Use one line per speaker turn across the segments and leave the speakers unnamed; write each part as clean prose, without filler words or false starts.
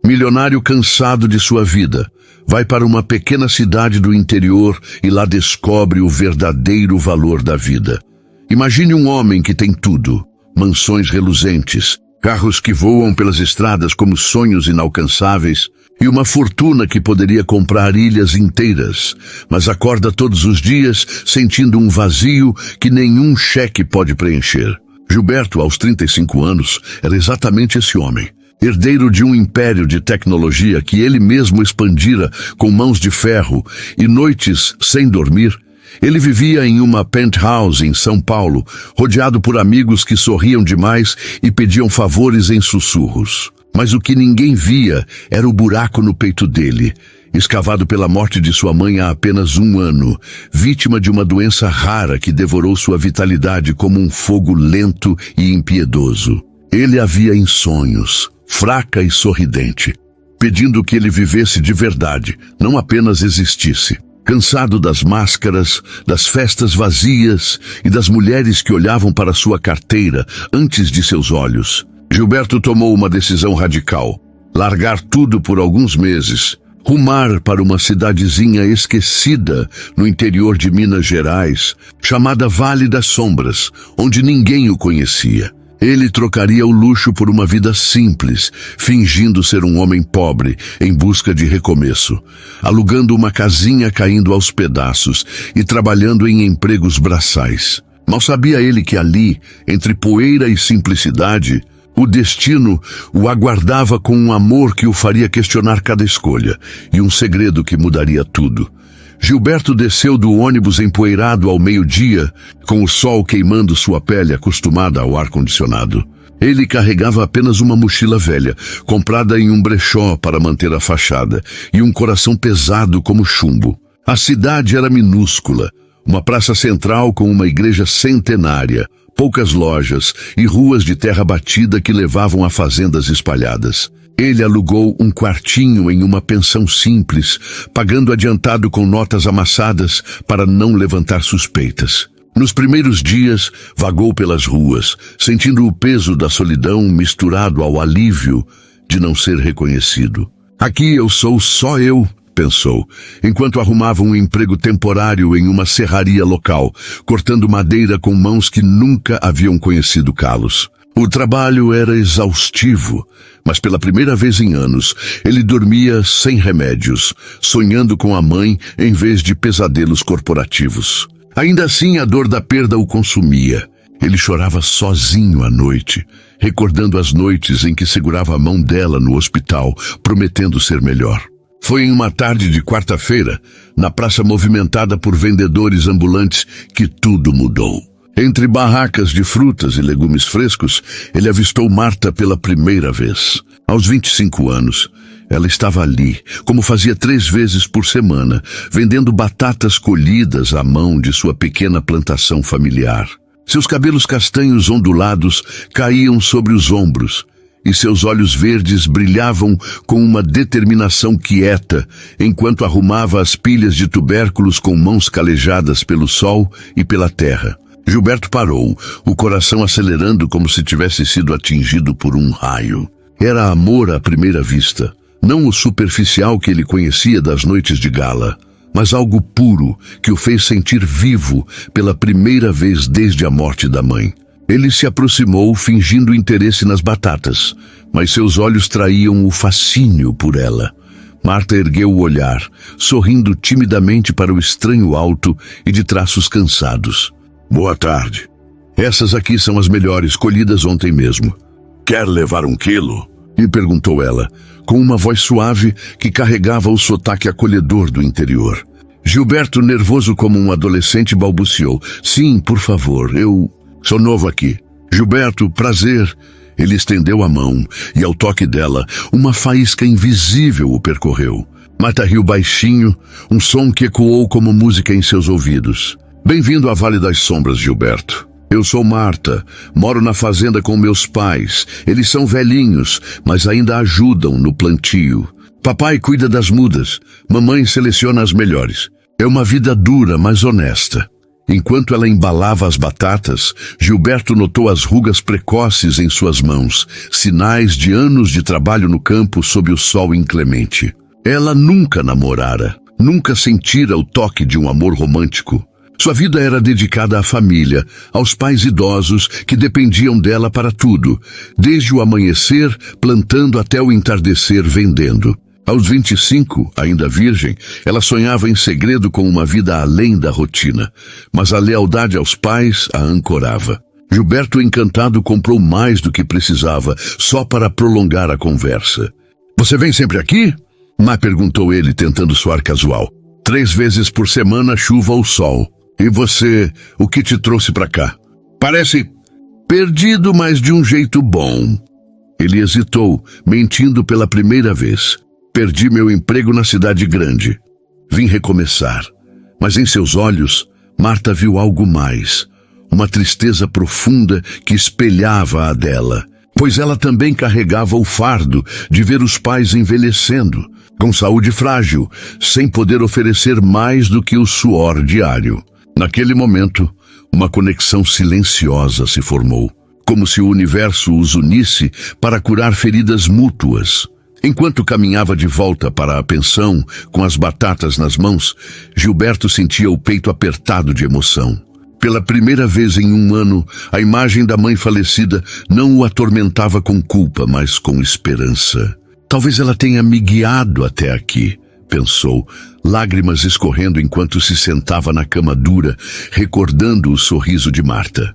Milionário cansado de sua vida, vai para uma pequena cidade do interior e lá descobre o verdadeiro valor da vida. Imagine um homem que tem tudo: mansões reluzentes, carros que voam pelas estradas como sonhos inalcançáveis e uma fortuna que poderia comprar ilhas inteiras, mas acorda todos os dias sentindo um vazio que nenhum cheque pode preencher. Gilberto, aos 35 anos, era exatamente esse homem. Herdeiro de um império de tecnologia que ele mesmo expandira com mãos de ferro e noites sem dormir, ele vivia em uma penthouse em São Paulo, rodeado por amigos que sorriam demais e pediam favores em sussurros. Mas o que ninguém via era o buraco no peito dele, escavado pela morte de sua mãe há apenas 1 ano, vítima de uma doença rara que devorou sua vitalidade como um fogo lento e impiedoso. Ele a via em sonhos, fraca e sorridente, pedindo que ele vivesse de verdade, não apenas existisse. Cansado das máscaras, das festas vazias e das mulheres que olhavam para sua carteira antes de seus olhos, Gilberto tomou uma decisão radical: largar tudo por alguns meses, rumar para uma cidadezinha esquecida no interior de Minas Gerais, chamada Vale das Sombras, onde ninguém o conhecia. Ele trocaria o luxo por uma vida simples, fingindo ser um homem pobre, em busca de recomeço, alugando uma casinha caindo aos pedaços e trabalhando em empregos braçais. Mal sabia ele que ali, entre poeira e simplicidade, o destino o aguardava com um amor que o faria questionar cada escolha e um segredo que mudaria tudo. Gilberto desceu do ônibus empoeirado ao meio-dia, com o sol queimando sua pele acostumada ao ar-condicionado. Ele carregava apenas uma mochila velha, comprada em um brechó para manter a fachada, e um coração pesado como chumbo. A cidade era minúscula, uma praça central com uma igreja centenária, poucas lojas e ruas de terra batida que levavam a fazendas espalhadas. Ele alugou um quartinho em uma pensão simples, pagando adiantado com notas amassadas para não levantar suspeitas. Nos primeiros dias, vagou pelas ruas, sentindo o peso da solidão misturado ao alívio de não ser reconhecido. Aqui eu sou só eu, pensou, enquanto arrumava um emprego temporário em uma serraria local, cortando madeira com mãos que nunca haviam conhecido calos. O trabalho era exaustivo, mas pela primeira vez em anos, ele dormia sem remédios, sonhando com a mãe em vez de pesadelos corporativos. Ainda assim, a dor da perda o consumia. Ele chorava sozinho à noite, recordando as noites em que segurava a mão dela no hospital, prometendo ser melhor. Foi em uma tarde de quarta-feira, na praça movimentada por vendedores ambulantes, que tudo mudou. Entre barracas de frutas e legumes frescos, ele avistou Marta pela primeira vez. Aos 25 anos, ela estava ali, como fazia 3 vezes por semana, vendendo batatas colhidas à mão de sua pequena plantação familiar. Seus cabelos castanhos ondulados caíam sobre os ombros, e seus olhos verdes brilhavam com uma determinação quieta, enquanto arrumava as pilhas de tubérculos com mãos calejadas pelo sol e pela terra. Gilberto parou, o coração acelerando como se tivesse sido atingido por um raio. Era amor à primeira vista, não o superficial que ele conhecia das noites de gala, mas algo puro que o fez sentir vivo pela primeira vez desde a morte da mãe. Ele se aproximou fingindo interesse nas batatas, mas seus olhos traíam o fascínio por ela. Marta ergueu o olhar, sorrindo timidamente para o estranho alto e de traços cansados. Boa tarde. Essas aqui são as melhores, colhidas ontem mesmo. Quer levar 1 quilo? E perguntou ela, com uma voz suave que carregava o sotaque acolhedor do interior. Gilberto, nervoso como um adolescente, balbuciou. Sim, por favor, eu sou novo aqui. Gilberto, prazer. Ele estendeu a mão e, ao toque dela, uma faísca invisível o percorreu. Marta riu baixinho, um som que ecoou como música em seus ouvidos. Bem-vindo a Vale das Sombras, Gilberto. Eu sou Marta, moro na fazenda com meus pais. Eles são velhinhos, mas ainda ajudam no plantio. Papai cuida das mudas, mamãe seleciona as melhores. É uma vida dura, mas honesta. Enquanto ela embalava as batatas, Gilberto notou as rugas precoces em suas mãos, sinais de anos de trabalho no campo sob o sol inclemente. Ela nunca namorara, nunca sentira o toque de um amor romântico. Sua vida era dedicada à família, aos pais idosos que dependiam dela para tudo, desde o amanhecer, plantando até o entardecer vendendo. Aos 25, ainda virgem, ela sonhava em segredo com uma vida além da rotina, mas a lealdade aos pais a ancorava. Gilberto, encantado, comprou mais do que precisava, só para prolongar a conversa. "Você vem sempre aqui?" Má perguntou ele, tentando soar casual. "3 vezes por semana, chuva ou sol. E você, o que te trouxe para cá?" "Parece perdido, mas de um jeito bom." Ele hesitou, mentindo pela primeira vez. "Perdi meu emprego na cidade grande. Vim recomeçar." Mas em seus olhos, Marta viu algo mais. Uma tristeza profunda que espelhava a dela, pois ela também carregava o fardo de ver os pais envelhecendo, com saúde frágil, sem poder oferecer mais do que o suor diário. Naquele momento, uma conexão silenciosa se formou, como se o universo os unisse para curar feridas mútuas. Enquanto caminhava de volta para a pensão, com as batatas nas mãos, Gilberto sentia o peito apertado de emoção. Pela primeira vez em 1 ano, a imagem da mãe falecida não o atormentava com culpa, mas com esperança. "Talvez ela tenha me guiado até aqui", pensou, lágrimas escorrendo enquanto se sentava na cama dura, recordando o sorriso de Marta.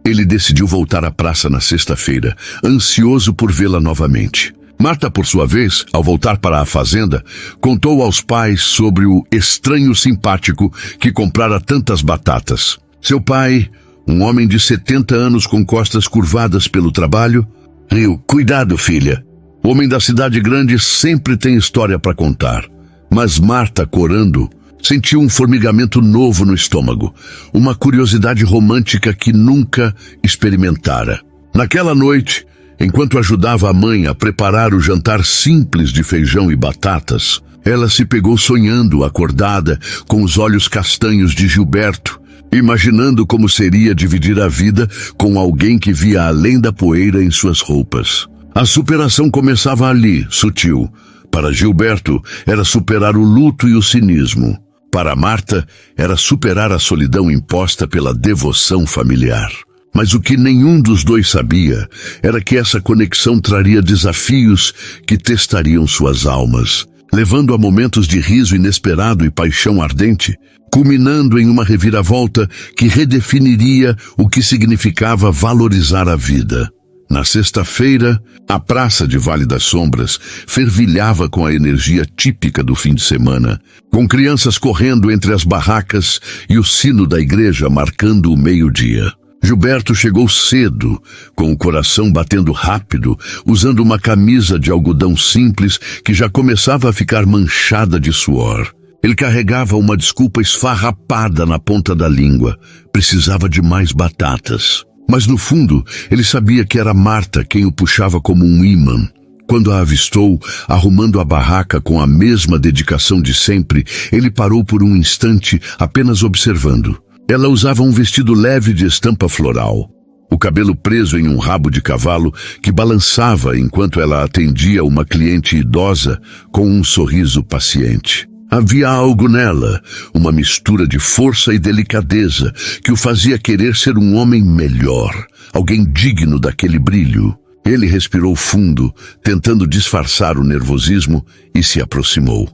Ele decidiu voltar à praça na sexta-feira, ansioso por vê-la novamente. Marta, por sua vez, ao voltar para a fazenda, contou aos pais sobre o estranho simpático que comprara tantas batatas. Seu pai, um homem de 70 anos com costas curvadas pelo trabalho, riu. "Cuidado, filha. O homem da cidade grande sempre tem história para contar." Mas Marta, corando, sentiu um formigamento novo no estômago, uma curiosidade romântica que nunca experimentara. Naquela noite, enquanto ajudava a mãe a preparar o jantar simples de feijão e batatas, ela se pegou sonhando, acordada, com os olhos castanhos de Gilberto, imaginando como seria dividir a vida com alguém que via além da poeira em suas roupas. A superação começava ali, sutil. Para Gilberto, era superar o luto e o cinismo. Para Marta, era superar a solidão imposta pela devoção familiar. Mas o que nenhum dos dois sabia era que essa conexão traria desafios que testariam suas almas, levando a momentos de riso inesperado e paixão ardente, culminando em uma reviravolta que redefiniria o que significava valorizar a vida. Na sexta-feira, a praça de Vale das Sombras fervilhava com a energia típica do fim de semana, com crianças correndo entre as barracas e o sino da igreja marcando o meio-dia. Gilberto chegou cedo, com o coração batendo rápido, usando uma camisa de algodão simples que já começava a ficar manchada de suor. Ele carregava uma desculpa esfarrapada na ponta da língua. Precisava de mais batatas. Mas no fundo, ele sabia que era Marta quem o puxava como um ímã. Quando a avistou, arrumando a barraca com a mesma dedicação de sempre, ele parou por um instante, apenas observando. Ela usava um vestido leve de estampa floral, o cabelo preso em um rabo de cavalo que balançava enquanto ela atendia uma cliente idosa com um sorriso paciente. Havia algo nela, uma mistura de força e delicadeza, que o fazia querer ser um homem melhor, alguém digno daquele brilho. Ele respirou fundo, tentando disfarçar o nervosismo, e se aproximou.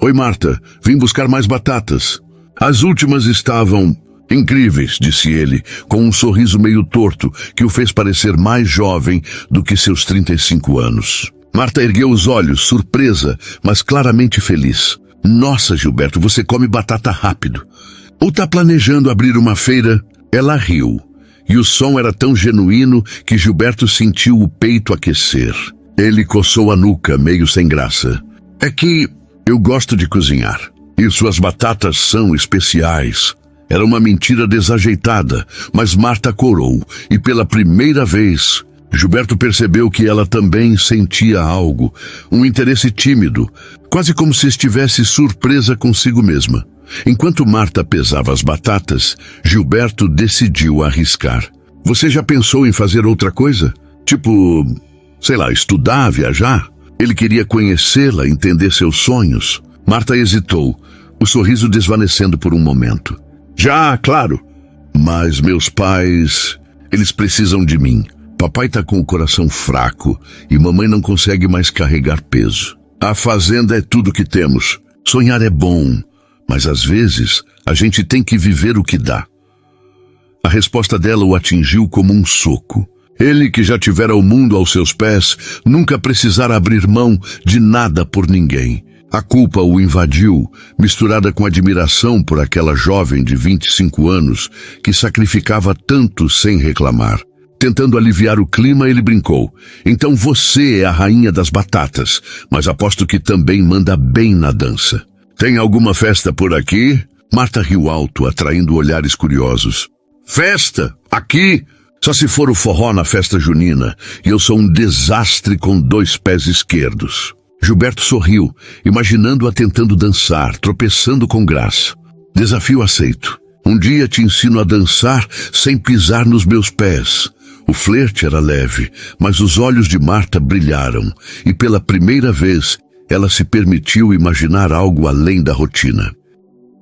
"Oi, Marta, vim buscar mais batatas." "As últimas estavam incríveis", disse ele, com um sorriso meio torto que o fez parecer mais jovem do que seus 35 anos. Marta ergueu os olhos, surpresa, mas claramente feliz. "Nossa, Gilberto, você come batata rápido. Ou tá planejando abrir uma feira?" Ela riu, e o som era tão genuíno que Gilberto sentiu o peito aquecer. Ele coçou a nuca, meio sem graça. "É que eu gosto de cozinhar, e suas batatas são especiais." Era uma mentira desajeitada, mas Marta corou, e pela primeira vez, Gilberto percebeu que ela também sentia algo, um interesse tímido, quase como se estivesse surpresa consigo mesma. Enquanto Marta pesava as batatas, Gilberto decidiu arriscar. Você já pensou em fazer outra coisa? Tipo, sei lá, estudar, viajar? Ele queria conhecê-la, entender seus sonhos. Marta hesitou, o sorriso desvanecendo por um momento. Já, claro. Mas meus pais, eles precisam de mim. Papai tá com o coração fraco e mamãe não consegue mais carregar peso. A fazenda é tudo que temos. Sonhar é bom, mas às vezes a gente tem que viver o que dá. A resposta dela o atingiu como um soco. Ele, que já tivera o mundo aos seus pés, nunca precisara abrir mão de nada por ninguém. A culpa o invadiu, misturada com admiração por aquela jovem de 25 anos que sacrificava tanto sem reclamar. Tentando aliviar o clima, ele brincou. Então você é a rainha das batatas, mas aposto que também manda bem na dança. Tem alguma festa por aqui? Marta riu alto, atraindo olhares curiosos. Festa? Aqui? Só se for o forró na festa junina, e eu sou um desastre com 2 pés esquerdos. Gilberto sorriu, imaginando-a tentando dançar, tropeçando com graça. Desafio aceito. Um dia te ensino a dançar sem pisar nos meus pés. O flerte era leve, mas os olhos de Marta brilharam, e pela primeira vez ela se permitiu imaginar algo além da rotina.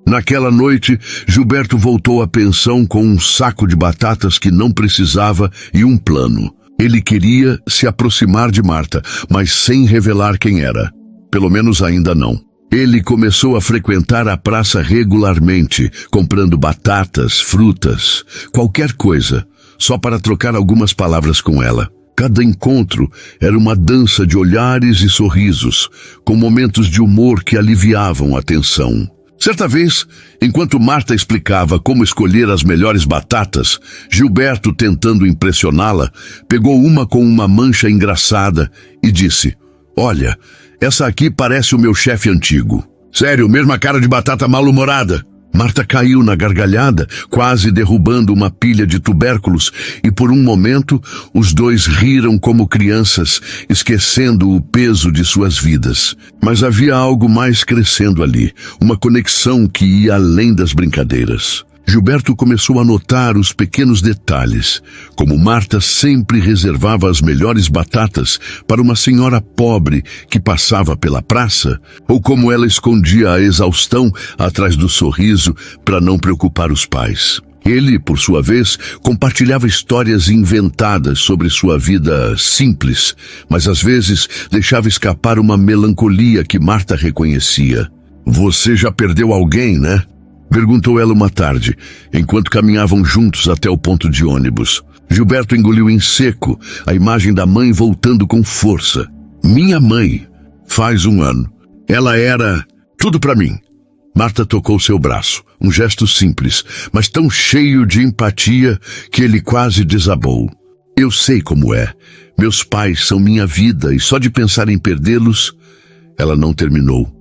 Naquela noite, Gilberto voltou à pensão com um saco de batatas que não precisava e um plano. Ele queria se aproximar de Marta, mas sem revelar quem era. Pelo menos ainda não. Ele começou a frequentar a praça regularmente, comprando batatas, frutas, qualquer coisa, só para trocar algumas palavras com ela. Cada encontro era uma dança de olhares e sorrisos, com momentos de humor que aliviavam a tensão. Certa vez, enquanto Marta explicava como escolher as melhores batatas, Gilberto, tentando impressioná-la, pegou uma com uma mancha engraçada e disse: "Olha, essa aqui parece o meu chefe antigo." "Sério, mesma cara de batata mal-humorada." Marta caiu na gargalhada, quase derrubando uma pilha de tubérculos, e por um momento os dois riram como crianças, esquecendo o peso de suas vidas. Mas havia algo mais crescendo ali, uma conexão que ia além das brincadeiras. Gilberto começou a notar os pequenos detalhes, como Marta sempre reservava as melhores batatas para uma senhora pobre que passava pela praça, ou como ela escondia a exaustão atrás do sorriso para não preocupar os pais. Ele, por sua vez, compartilhava histórias inventadas sobre sua vida simples, mas às vezes deixava escapar uma melancolia que Marta reconhecia. "Você já perdeu alguém, né?" perguntou ela uma tarde, enquanto caminhavam juntos até o ponto de ônibus. Gilberto engoliu em seco, a imagem da mãe voltando com força. "Minha mãe, faz 1 ano. Ela era tudo para mim." Marta tocou seu braço, um gesto simples, mas tão cheio de empatia que ele quase desabou. "Eu sei como é. Meus pais são minha vida e só de pensar em perdê-los..." Ela não terminou.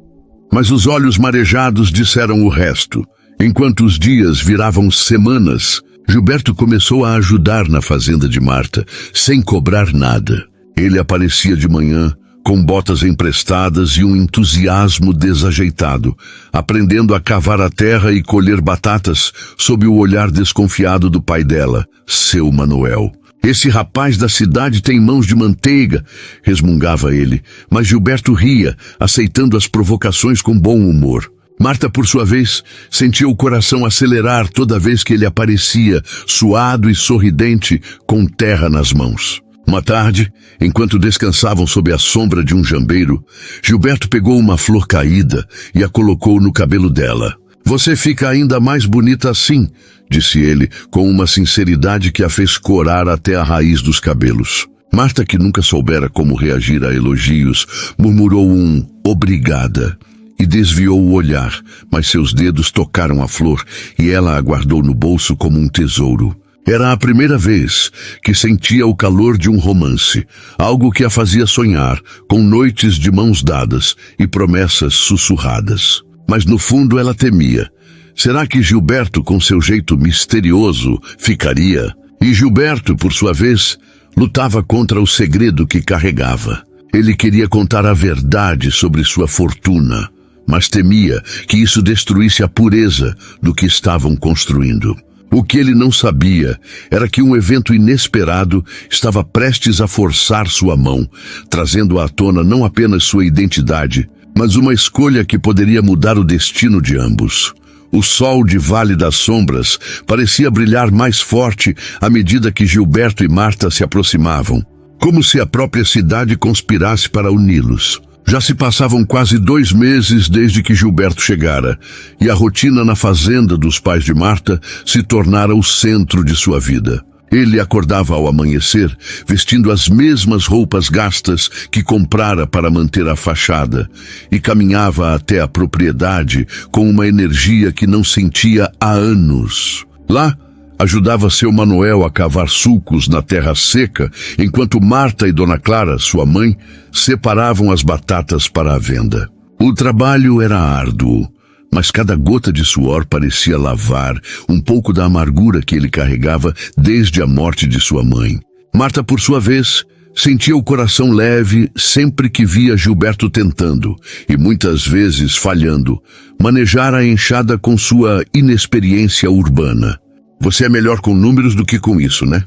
Mas os olhos marejados disseram o resto. Enquanto os dias viravam semanas, Gilberto começou a ajudar na fazenda de Marta, sem cobrar nada. Ele aparecia de manhã, com botas emprestadas e um entusiasmo desajeitado, aprendendo a cavar a terra e colher batatas sob o olhar desconfiado do pai dela, seu Manuel. "Esse rapaz da cidade tem mãos de manteiga", resmungava ele, mas Gilberto ria, aceitando as provocações com bom humor. Marta, por sua vez, sentia o coração acelerar toda vez que ele aparecia, suado e sorridente, com terra nas mãos. Uma tarde, enquanto descansavam sob a sombra de um jambeiro, Gilberto pegou uma flor caída e a colocou no cabelo dela. "Você fica ainda mais bonita assim", disse ele, com uma sinceridade que a fez corar até a raiz dos cabelos. Marta, que nunca soubera como reagir a elogios, murmurou um "obrigada" e desviou o olhar, mas seus dedos tocaram a flor e ela a guardou no bolso como um tesouro. Era a primeira vez que sentia o calor de um romance, algo que a fazia sonhar, com noites de mãos dadas e promessas sussurradas. Mas no fundo ela temia. Será que Gilberto, com seu jeito misterioso, ficaria? E Gilberto, por sua vez, lutava contra o segredo que carregava. Ele queria contar a verdade sobre sua fortuna, mas temia que isso destruísse a pureza do que estavam construindo. O que ele não sabia era que um evento inesperado estava prestes a forçar sua mão, trazendo à tona não apenas sua identidade, mas uma escolha que poderia mudar o destino de ambos. O sol de Vale das Sombras parecia brilhar mais forte à medida que Gilberto e Marta se aproximavam, como se a própria cidade conspirasse para uni-los. Já se passavam quase 2 meses desde que Gilberto chegara, e a rotina na fazenda dos pais de Marta se tornara o centro de sua vida. Ele acordava ao amanhecer, vestindo as mesmas roupas gastas que comprara para manter a fachada, e caminhava até a propriedade com uma energia que não sentia há anos. Lá, ajudava seu Manuel a cavar sulcos na terra seca, enquanto Marta e Dona Clara, sua mãe, separavam as batatas para a venda. O trabalho era árduo, mas cada gota de suor parecia lavar um pouco da amargura que ele carregava desde a morte de sua mãe. Marta, por sua vez, sentia o coração leve sempre que via Gilberto tentando, e muitas vezes falhando, manejar a enxada com sua inexperiência urbana. Você é melhor com números do que com isso, né?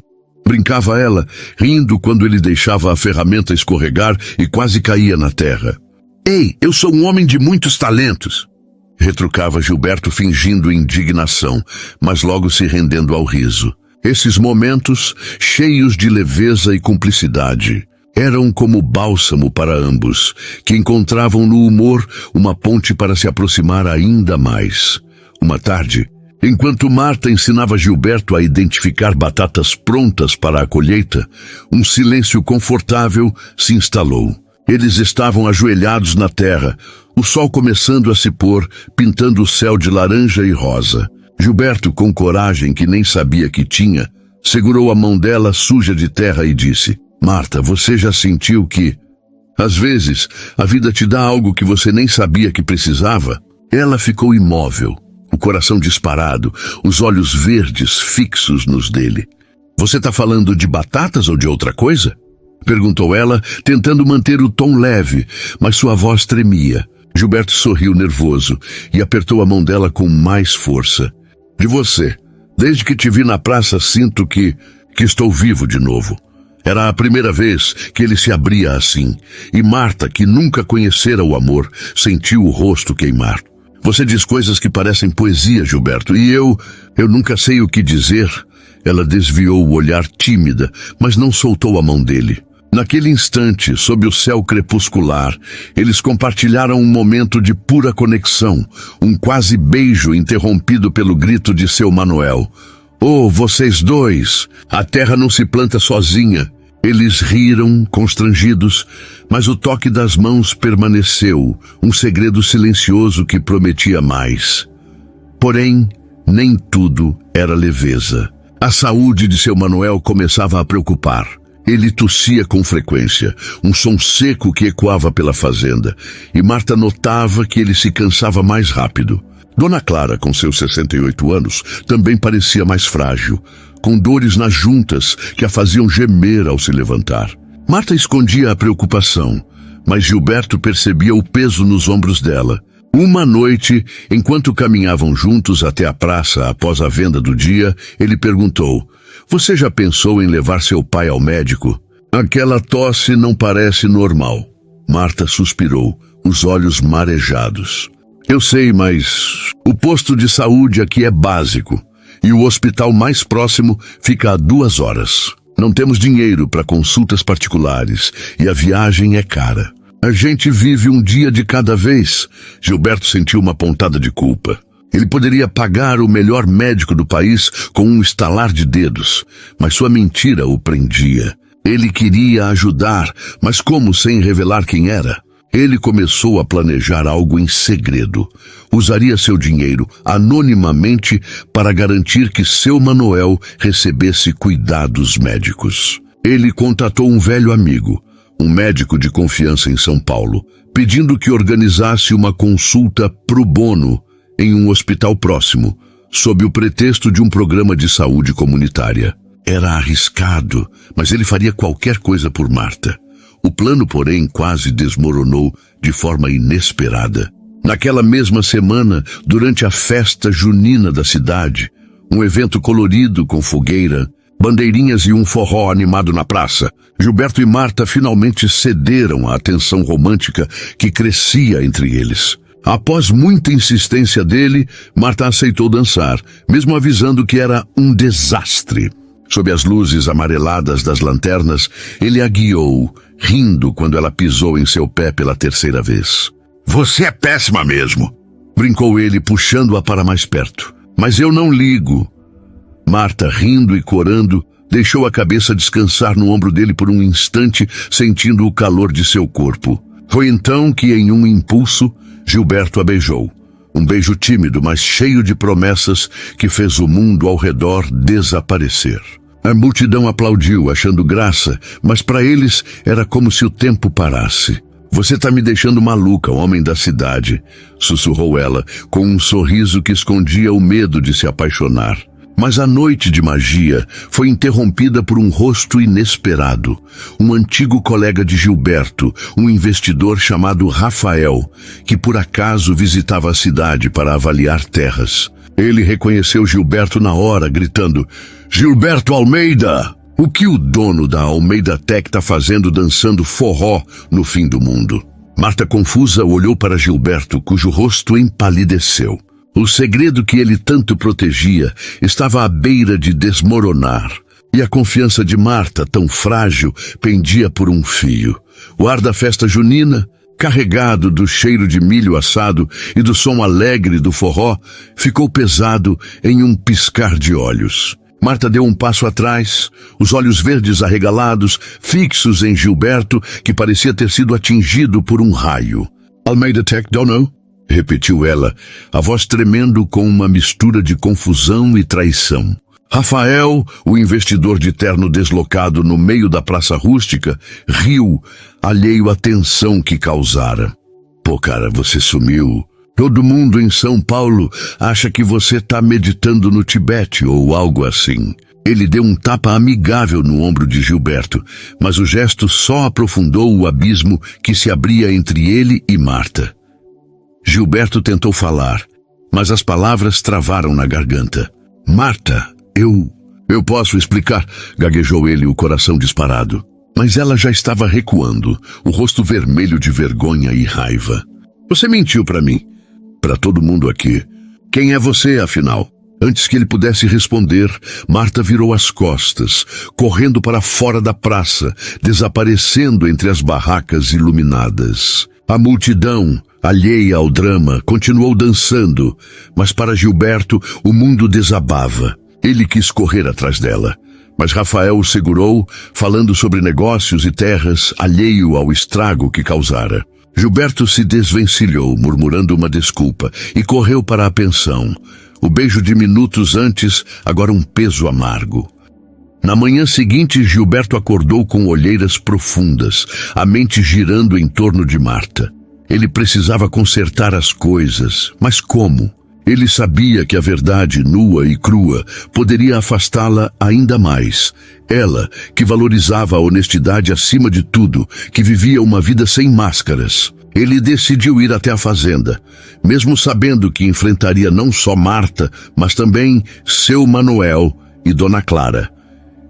Brincava ela, rindo quando ele deixava a ferramenta escorregar e quase caía na terra. Ei, eu sou um homem de muitos talentos, retrucava Gilberto fingindo indignação, mas logo se rendendo ao riso. Esses momentos, cheios de leveza e cumplicidade, eram como bálsamo para ambos, que encontravam no humor uma ponte para se aproximar ainda mais. Uma tarde, enquanto Marta ensinava Gilberto a identificar batatas prontas para a colheita, um silêncio confortável se instalou. Eles estavam ajoelhados na terra, o sol começando a se pôr, pintando o céu de laranja e rosa. Gilberto, com coragem que nem sabia que tinha, segurou a mão dela suja de terra e disse: Marta, você já sentiu que, às vezes, a vida te dá algo que você nem sabia que precisava? Ela ficou imóvel, o coração disparado, os olhos verdes fixos nos dele. Você está falando de batatas ou de outra coisa? Perguntou ela, tentando manter o tom leve, mas sua voz tremia. Gilberto sorriu nervoso e apertou a mão dela com mais força. De você. Desde que te vi na praça, sinto que estou vivo de novo. Era a primeira vez que ele se abria assim, e Marta, que nunca conhecera o amor, sentiu o rosto queimar. Você diz coisas que parecem poesia, Gilberto, e eu nunca sei o que dizer. Ela desviou o olhar tímida, mas não soltou a mão dele. Naquele instante, sob o céu crepuscular, eles compartilharam um momento de pura conexão, um quase beijo interrompido pelo grito de seu Manuel. Oh, vocês dois! A terra não se planta sozinha. Eles riram, constrangidos, mas o toque das mãos permaneceu, um segredo silencioso que prometia mais. Porém, nem tudo era leveza. A saúde de seu Manuel começava a preocupar. Ele tossia com frequência, um som seco que ecoava pela fazenda, e Marta notava que ele se cansava mais rápido. Dona Clara, com seus 68 anos, também parecia mais frágil, com dores nas juntas que a faziam gemer ao se levantar. Marta escondia a preocupação, mas Gilberto percebia o peso nos ombros dela. Uma noite, enquanto caminhavam juntos até a praça após a venda do dia, ele perguntou: Você já pensou em levar seu pai ao médico? Aquela tosse não parece normal. Marta suspirou, os olhos marejados. Eu sei, mas o posto de saúde aqui é básico. E o hospital mais próximo fica a 2 horas. Não temos dinheiro para consultas particulares e a viagem é cara. A gente vive um dia de cada vez. Gilberto sentiu uma pontada de culpa. Ele poderia pagar o melhor médico do país com um estalar de dedos, mas sua mentira o prendia. Ele queria ajudar, mas como sem revelar quem era? Ele começou a planejar algo em segredo. Usaria seu dinheiro anonimamente para garantir que seu Manuel recebesse cuidados médicos. Ele contatou um velho amigo, um médico de confiança em São Paulo, pedindo que organizasse uma consulta pro bono em um hospital próximo, sob o pretexto de um programa de saúde comunitária. Era arriscado, mas ele faria qualquer coisa por Marta. O plano, porém, quase desmoronou de forma inesperada. Naquela mesma semana, durante a festa junina da cidade, um evento colorido com fogueira, bandeirinhas e um forró animado na praça, Gilberto e Marta finalmente cederam à atenção romântica que crescia entre eles. Após muita insistência dele, Marta aceitou dançar, mesmo avisando que era um desastre. Sob as luzes amareladas das lanternas, ele a guiou, rindo quando ela pisou em seu pé pela terceira vez. "Você é péssima mesmo", brincou ele, puxando-a para mais perto. "Mas eu não ligo." Marta, rindo e corando, deixou a cabeça descansar no ombro dele por um instante, sentindo o calor de seu corpo. Foi então que, em um impulso, Gilberto a beijou. Um beijo tímido, mas cheio de promessas, que fez o mundo ao redor desaparecer. A multidão aplaudiu, achando graça, mas para eles era como se o tempo parasse. "Você tá me deixando maluca, homem da cidade", sussurrou ela, com um sorriso que escondia o medo de se apaixonar. Mas a noite de magia foi interrompida por um rosto inesperado. Um antigo colega de Gilberto, um investidor chamado Rafael, que por acaso visitava a cidade para avaliar terras. Ele reconheceu Gilberto na hora, gritando: "Gilberto Almeida! O que o dono da Almeida Tech está fazendo dançando forró no fim do mundo?" Marta, confusa, olhou para Gilberto, cujo rosto empalideceu. O segredo que ele tanto protegia estava à beira de desmoronar, e a confiança de Marta, tão frágil, pendia por um fio. O ar da festa junina, carregado do cheiro de milho assado e do som alegre do forró, ficou pesado em um piscar de olhos. Marta deu um passo atrás, os olhos verdes arregalados, fixos em Gilberto, que parecia ter sido atingido por um raio. "Almeida Tech, Dono?" repetiu ela, a voz tremendo com uma mistura de confusão e traição. Rafael, o investidor de terno deslocado no meio da praça rústica, riu, alheio à tensão que causara. "Pô, cara, você sumiu. Todo mundo em São Paulo acha que você tá meditando no Tibete ou algo assim." Ele deu um tapa amigável no ombro de Gilberto, mas o gesto só aprofundou o abismo que se abria entre ele e Marta. Gilberto tentou falar, mas as palavras travaram na garganta. "Marta, eu posso explicar", gaguejou ele, o coração disparado. Mas ela já estava recuando, o rosto vermelho de vergonha e raiva. "Você mentiu para mim, para todo mundo aqui. Quem é você, afinal?" Antes que ele pudesse responder, Marta virou as costas, correndo para fora da praça, desaparecendo entre as barracas iluminadas. A multidão, alheia ao drama, continuou dançando, mas para Gilberto o mundo desabava. Ele quis correr atrás dela, mas Rafael o segurou, falando sobre negócios e terras, alheio ao estrago que causara. Gilberto se desvencilhou, murmurando uma desculpa, e correu para a pensão. O beijo de minutos antes, agora um peso amargo. Na manhã seguinte, Gilberto acordou com olheiras profundas, a mente girando em torno de Marta. Ele precisava consertar as coisas, mas como? Ele sabia que a verdade nua e crua poderia afastá-la ainda mais. Ela, que valorizava a honestidade acima de tudo, que vivia uma vida sem máscaras. Ele decidiu ir até a fazenda, mesmo sabendo que enfrentaria não só Marta, mas também seu Manuel e Dona Clara,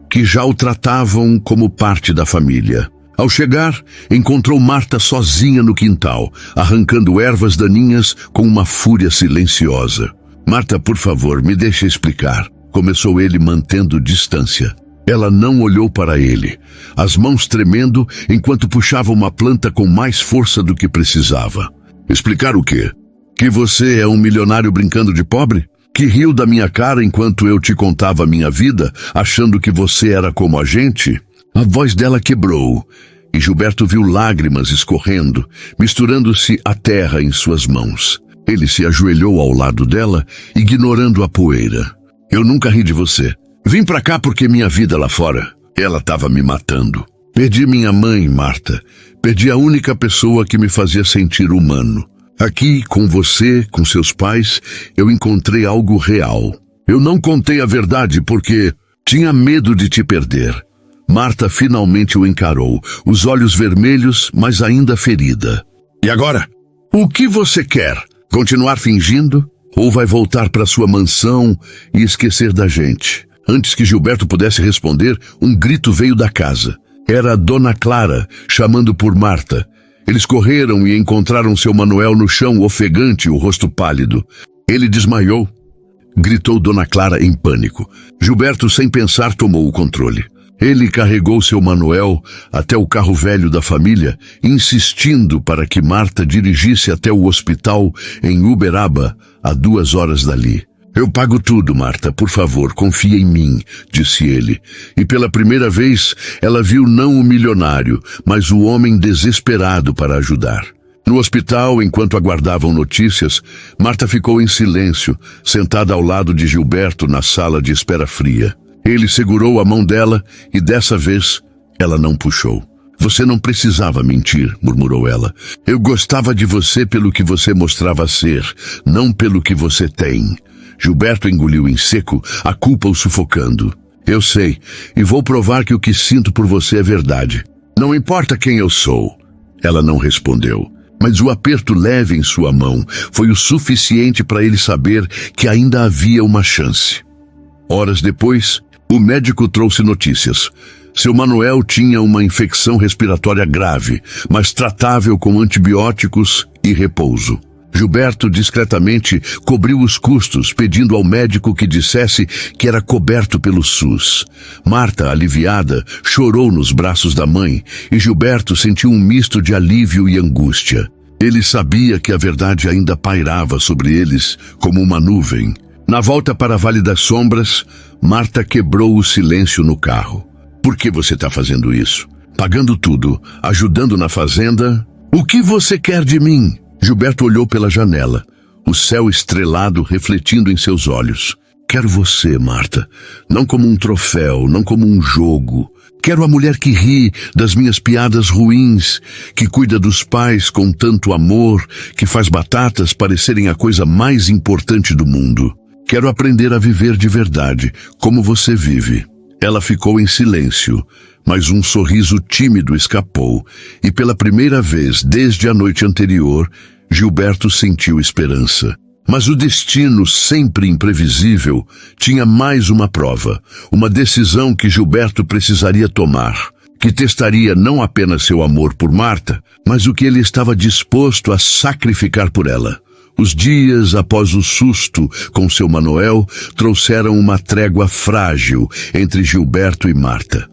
que já o tratavam como parte da família. Ao chegar, encontrou Marta sozinha no quintal, arrancando ervas daninhas com uma fúria silenciosa. "Marta, por favor, me deixe explicar", começou ele mantendo distância. Ela não olhou para ele, as mãos tremendo enquanto puxava uma planta com mais força do que precisava. "Explicar o quê? Que você é um milionário brincando de pobre? Que riu da minha cara enquanto eu te contava a minha vida, achando que você era como a gente?" A voz dela quebrou, e Gilberto viu lágrimas escorrendo, misturando-se à terra em suas mãos. Ele se ajoelhou ao lado dela, ignorando a poeira. "Eu nunca ri de você. Vim pra cá porque minha vida lá fora, ela estava me matando. Perdi minha mãe, Marta. Perdi a única pessoa que me fazia sentir humano. Aqui, com você, com seus pais, eu encontrei algo real. Eu não contei a verdade porque tinha medo de te perder." Marta finalmente o encarou, os olhos vermelhos, mas ainda ferida. "E agora? O que você quer? Continuar fingindo? Ou vai voltar para sua mansão e esquecer da gente? Antes que Gilberto pudesse responder, um grito veio da casa. Era a Dona Clara, chamando por Marta. Eles correram e encontraram seu Manuel no chão, ofegante, o rosto pálido. Ele desmaiou, gritou Dona Clara em pânico. Gilberto, sem pensar, tomou o controle. Ele carregou seu Manuel até o carro velho da família, insistindo para que Marta dirigisse até o hospital em Uberaba, a 2 horas dali. Eu pago tudo, Marta, por favor, confia em mim, disse ele. E pela primeira vez, ela viu não o milionário, mas o homem desesperado para ajudar. No hospital, enquanto aguardavam notícias, Marta ficou em silêncio, sentada ao lado de Gilberto na sala de espera fria. Ele segurou a mão dela e dessa vez ela não puxou. Você não precisava mentir, murmurou ela. Eu gostava de você pelo que você mostrava ser, não pelo que você tem. Gilberto engoliu em seco, a culpa o sufocando. Eu sei, e vou provar que o que sinto por você é verdade. Não importa quem eu sou. Ela não respondeu. Mas o aperto leve em sua mão foi o suficiente para ele saber que ainda havia uma chance. Horas depois, o médico trouxe notícias. Seu Manuel tinha uma infecção respiratória grave, mas tratável com antibióticos e repouso. Gilberto discretamente cobriu os custos, pedindo ao médico que dissesse que era coberto pelo SUS. Marta, aliviada, chorou nos braços da mãe e Gilberto sentiu um misto de alívio e angústia. Ele sabia que a verdade ainda pairava sobre eles como uma nuvem. Na volta para a Vale das Sombras, Marta quebrou o silêncio no carro. Por que você está fazendo isso? Pagando tudo, ajudando na fazenda? O que você quer de mim? Gilberto olhou pela janela, o céu estrelado refletindo em seus olhos. Quero você, Marta, não como um troféu, não como um jogo. Quero a mulher que ri das minhas piadas ruins, que cuida dos pais com tanto amor, que faz batatas parecerem a coisa mais importante do mundo. Quero aprender a viver de verdade, como você vive. Ela ficou em silêncio, mas um sorriso tímido escapou, e pela primeira vez desde a noite anterior, Gilberto sentiu esperança. Mas o destino, sempre imprevisível, tinha mais uma prova, uma decisão que Gilberto precisaria tomar, que testaria não apenas seu amor por Marta, mas o que ele estava disposto a sacrificar por ela. Os dias após o susto com seu Manuel trouxeram uma trégua frágil entre Gilberto e Marta.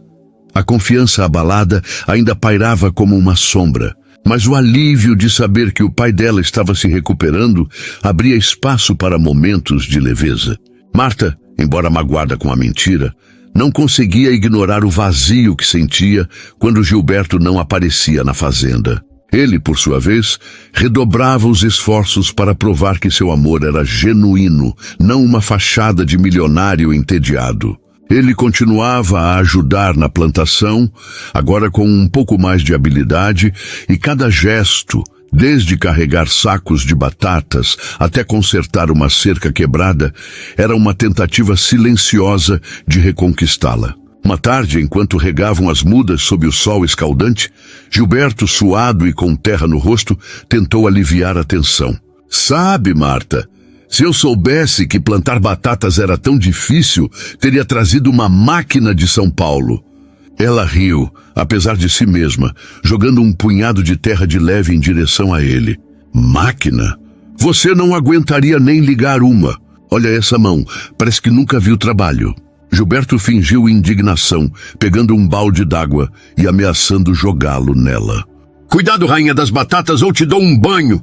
A confiança abalada ainda pairava como uma sombra, mas o alívio de saber que o pai dela estava se recuperando abria espaço para momentos de leveza. Marta, embora magoada com a mentira, não conseguia ignorar o vazio que sentia quando Gilberto não aparecia na fazenda. Ele, por sua vez, redobrava os esforços para provar que seu amor era genuíno, não uma fachada de milionário entediado. Ele continuava a ajudar na plantação, agora com um pouco mais de habilidade, e cada gesto, desde carregar sacos de batatas até consertar uma cerca quebrada, era uma tentativa silenciosa de reconquistá-la. Uma tarde, enquanto regavam as mudas sob o sol escaldante, Gilberto, suado e com terra no rosto, tentou aliviar a tensão. Sabe, Marta, se eu soubesse que plantar batatas era tão difícil, teria trazido uma máquina de São Paulo. Ela riu, apesar de si mesma, jogando um punhado de terra de leve em direção a ele. Máquina? Você não aguentaria nem ligar uma. Olha essa mão, parece que nunca viu trabalho. Gilberto fingiu indignação, pegando um balde d'água e ameaçando jogá-lo nela. Cuidado, rainha das batatas, ou te dou um banho!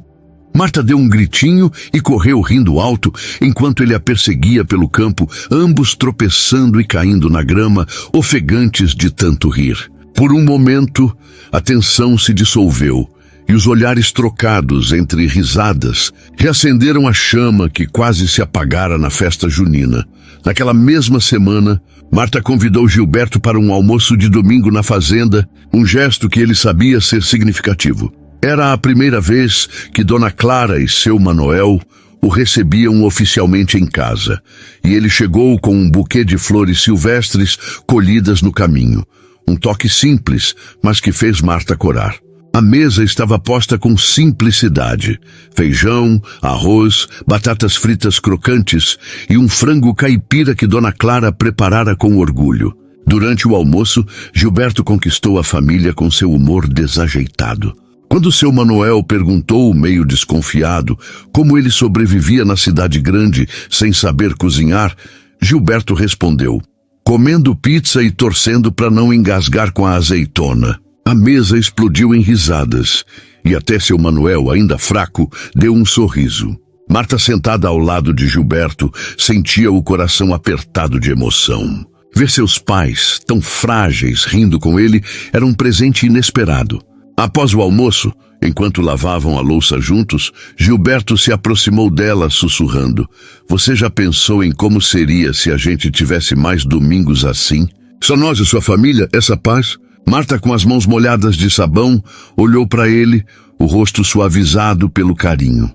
Marta deu um gritinho e correu rindo alto, enquanto ele a perseguia pelo campo, ambos tropeçando e caindo na grama, ofegantes de tanto rir. Por um momento, a tensão se dissolveu, e os olhares trocados entre risadas reacenderam a chama que quase se apagara na festa junina. Naquela mesma semana, Marta convidou Gilberto para um almoço de domingo na fazenda, um gesto que ele sabia ser significativo. Era a primeira vez que Dona Clara e seu Manuel o recebiam oficialmente em casa, e ele chegou com um buquê de flores silvestres colhidas no caminho. Um toque simples, mas que fez Marta corar. A mesa estava posta com simplicidade: feijão, arroz, batatas fritas crocantes e um frango caipira que Dona Clara preparara com orgulho. Durante o almoço, Gilberto conquistou a família com seu humor desajeitado. Quando seu Manuel perguntou, meio desconfiado, como ele sobrevivia na cidade grande sem saber cozinhar, Gilberto respondeu: comendo pizza e torcendo para não engasgar com a azeitona. A mesa explodiu em risadas, e até seu Manuel, ainda fraco, deu um sorriso. Marta, sentada ao lado de Gilberto, sentia o coração apertado de emoção. Ver seus pais, tão frágeis, rindo com ele, era um presente inesperado. Após o almoço, enquanto lavavam a louça juntos, Gilberto se aproximou dela, sussurrando: você já pensou em como seria se a gente tivesse mais domingos assim? Só nós e sua família, essa paz? Marta, com as mãos molhadas de sabão, olhou para ele, o rosto suavizado pelo carinho.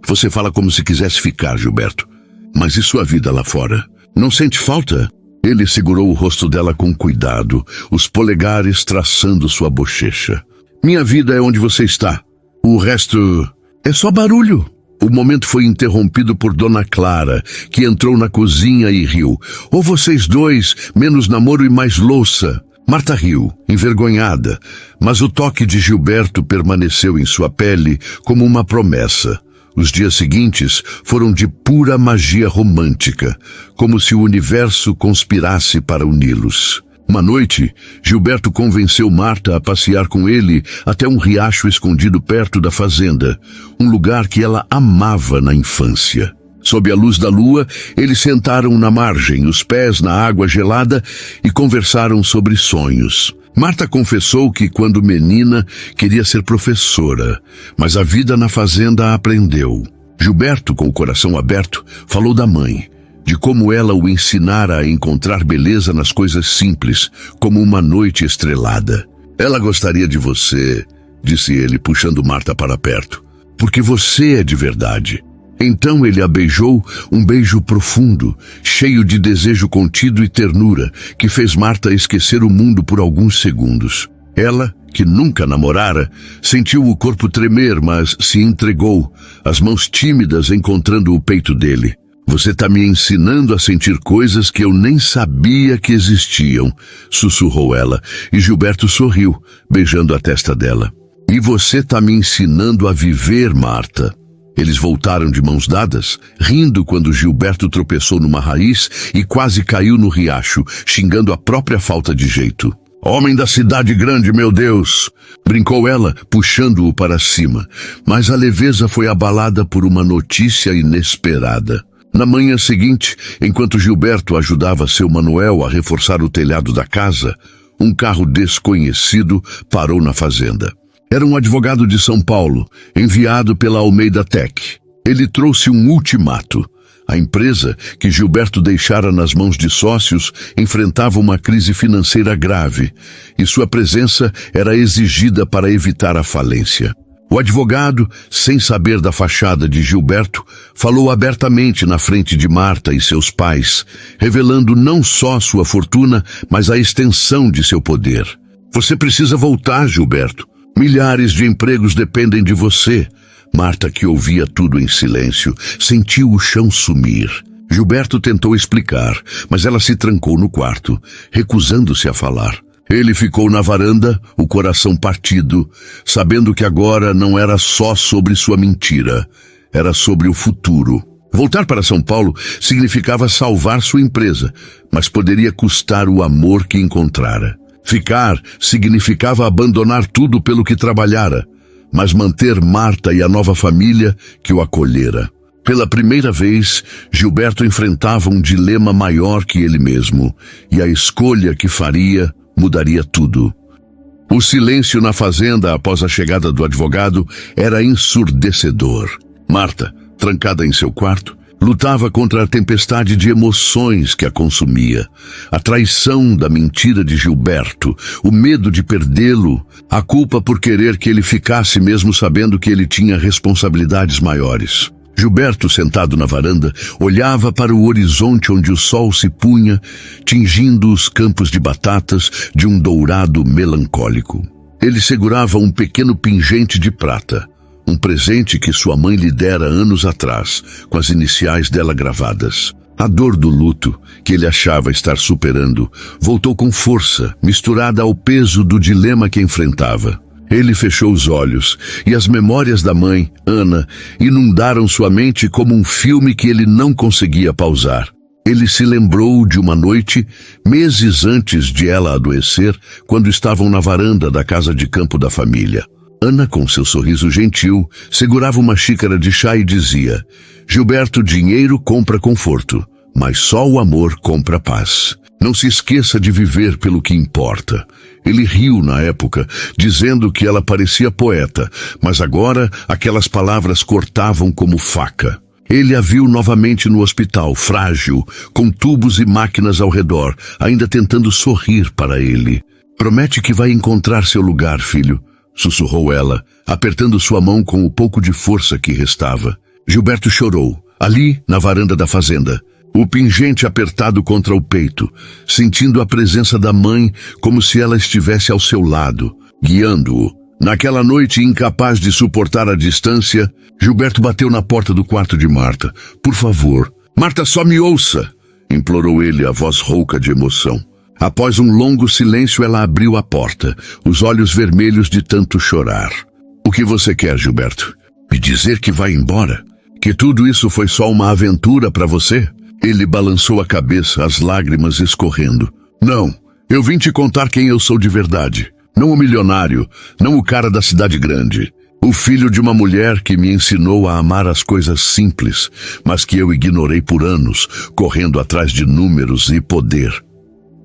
Você fala como se quisesse ficar, Gilberto. Mas e sua vida lá fora? Não sente falta? Ele segurou o rosto dela com cuidado, os polegares traçando sua bochecha. Minha vida é onde você está. O resto é só barulho. O momento foi interrompido por Dona Clara, que entrou na cozinha e riu. Ou vocês dois, menos namoro e mais louça. Marta riu, envergonhada, mas o toque de Gilberto permaneceu em sua pele como uma promessa. Os dias seguintes foram de pura magia romântica, como se o universo conspirasse para uni-los. Uma noite, Gilberto convenceu Marta a passear com ele até um riacho escondido perto da fazenda, um lugar que ela amava na infância. Sob a luz da lua, eles sentaram na margem, os pés na água gelada, e conversaram sobre sonhos. Marta confessou que, quando menina, queria ser professora, mas a vida na fazenda a aprendeu. Gilberto, com o coração aberto, falou da mãe, de como ela o ensinara a encontrar beleza nas coisas simples, como uma noite estrelada. Ela gostaria de você, disse ele, puxando Marta para perto, porque você é de verdade. Então ele a beijou, um beijo profundo, cheio de desejo contido e ternura, que fez Marta esquecer o mundo por alguns segundos. Ela, que nunca namorara, sentiu o corpo tremer, mas se entregou, as mãos tímidas encontrando o peito dele. Você está me ensinando a sentir coisas que eu nem sabia que existiam, sussurrou ela, e Gilberto sorriu, beijando a testa dela. E você está me ensinando a viver, Marta. Eles voltaram de mãos dadas, rindo quando Gilberto tropeçou numa raiz e quase caiu no riacho, xingando a própria falta de jeito. Homem da cidade grande, meu Deus! Brincou ela, puxando-o para cima, mas a leveza foi abalada por uma notícia inesperada. Na manhã seguinte, enquanto Gilberto ajudava seu Manuel a reforçar o telhado da casa, um carro desconhecido parou na fazenda. Era um advogado de São Paulo, enviado pela Almeida Tech. Ele trouxe um ultimato. A empresa, que Gilberto deixara nas mãos de sócios, enfrentava uma crise financeira grave, e sua presença era exigida para evitar a falência. O advogado, sem saber da fachada de Gilberto, falou abertamente na frente de Marta e seus pais, revelando não só sua fortuna, mas a extensão de seu poder. Você precisa voltar, Gilberto. Milhares de empregos dependem de você. Marta, que ouvia tudo em silêncio, sentiu o chão sumir. Gilberto tentou explicar, mas ela se trancou no quarto, recusando-se a falar. Ele ficou na varanda, o coração partido, sabendo que agora não era só sobre sua mentira, era sobre o futuro. Voltar para São Paulo significava salvar sua empresa, mas poderia custar o amor que encontrara. Ficar significava abandonar tudo pelo que trabalhara, mas manter Marta e a nova família que o acolhera. Pela primeira vez, Gilberto enfrentava um dilema maior que ele mesmo, e a escolha que faria mudaria tudo. O silêncio na fazenda após a chegada do advogado era ensurdecedor. Marta, trancada em seu quarto, lutava contra a tempestade de emoções que a consumia. A traição da mentira de Gilberto, o medo de perdê-lo, a culpa por querer que ele ficasse mesmo sabendo que ele tinha responsabilidades maiores. Gilberto, sentado na varanda, olhava para o horizonte onde o sol se punha, tingindo os campos de batatas de um dourado melancólico. Ele segurava um pequeno pingente de prata, um presente que sua mãe lhe dera anos atrás, com as iniciais dela gravadas. A dor do luto, que ele achava estar superando, voltou com força, misturada ao peso do dilema que enfrentava. Ele fechou os olhos, e as memórias da mãe, Ana, inundaram sua mente como um filme que ele não conseguia pausar. Ele se lembrou de uma noite, meses antes de ela adoecer, quando estavam na varanda da casa de campo da família. Ana, com seu sorriso gentil, segurava uma xícara de chá e dizia: Gilberto, dinheiro compra conforto, mas só o amor compra paz. Não se esqueça de viver pelo que importa. Ele riu na época, dizendo que ela parecia poeta, mas agora aquelas palavras cortavam como faca. Ele a viu novamente no hospital, frágil, com tubos e máquinas ao redor, ainda tentando sorrir para ele. Promete que vai encontrar seu lugar, filho, sussurrou ela, apertando sua mão com o pouco de força que restava. Gilberto chorou, ali na varanda da fazenda, o pingente apertado contra o peito, sentindo a presença da mãe como se ela estivesse ao seu lado, guiando-o. Naquela noite, incapaz de suportar a distância, Gilberto bateu na porta do quarto de Marta. Por favor, Marta, só me ouça, implorou ele, a voz rouca de emoção. Após um longo silêncio, ela abriu a porta, os olhos vermelhos de tanto chorar. O que você quer, Gilberto? Me dizer que vai embora? Que tudo isso foi só uma aventura para você? Ele balançou a cabeça, as lágrimas escorrendo. Não, eu vim te contar quem eu sou de verdade. Não o milionário, não o cara da cidade grande. O filho de uma mulher que me ensinou a amar as coisas simples, mas que eu ignorei por anos, correndo atrás de números e poder.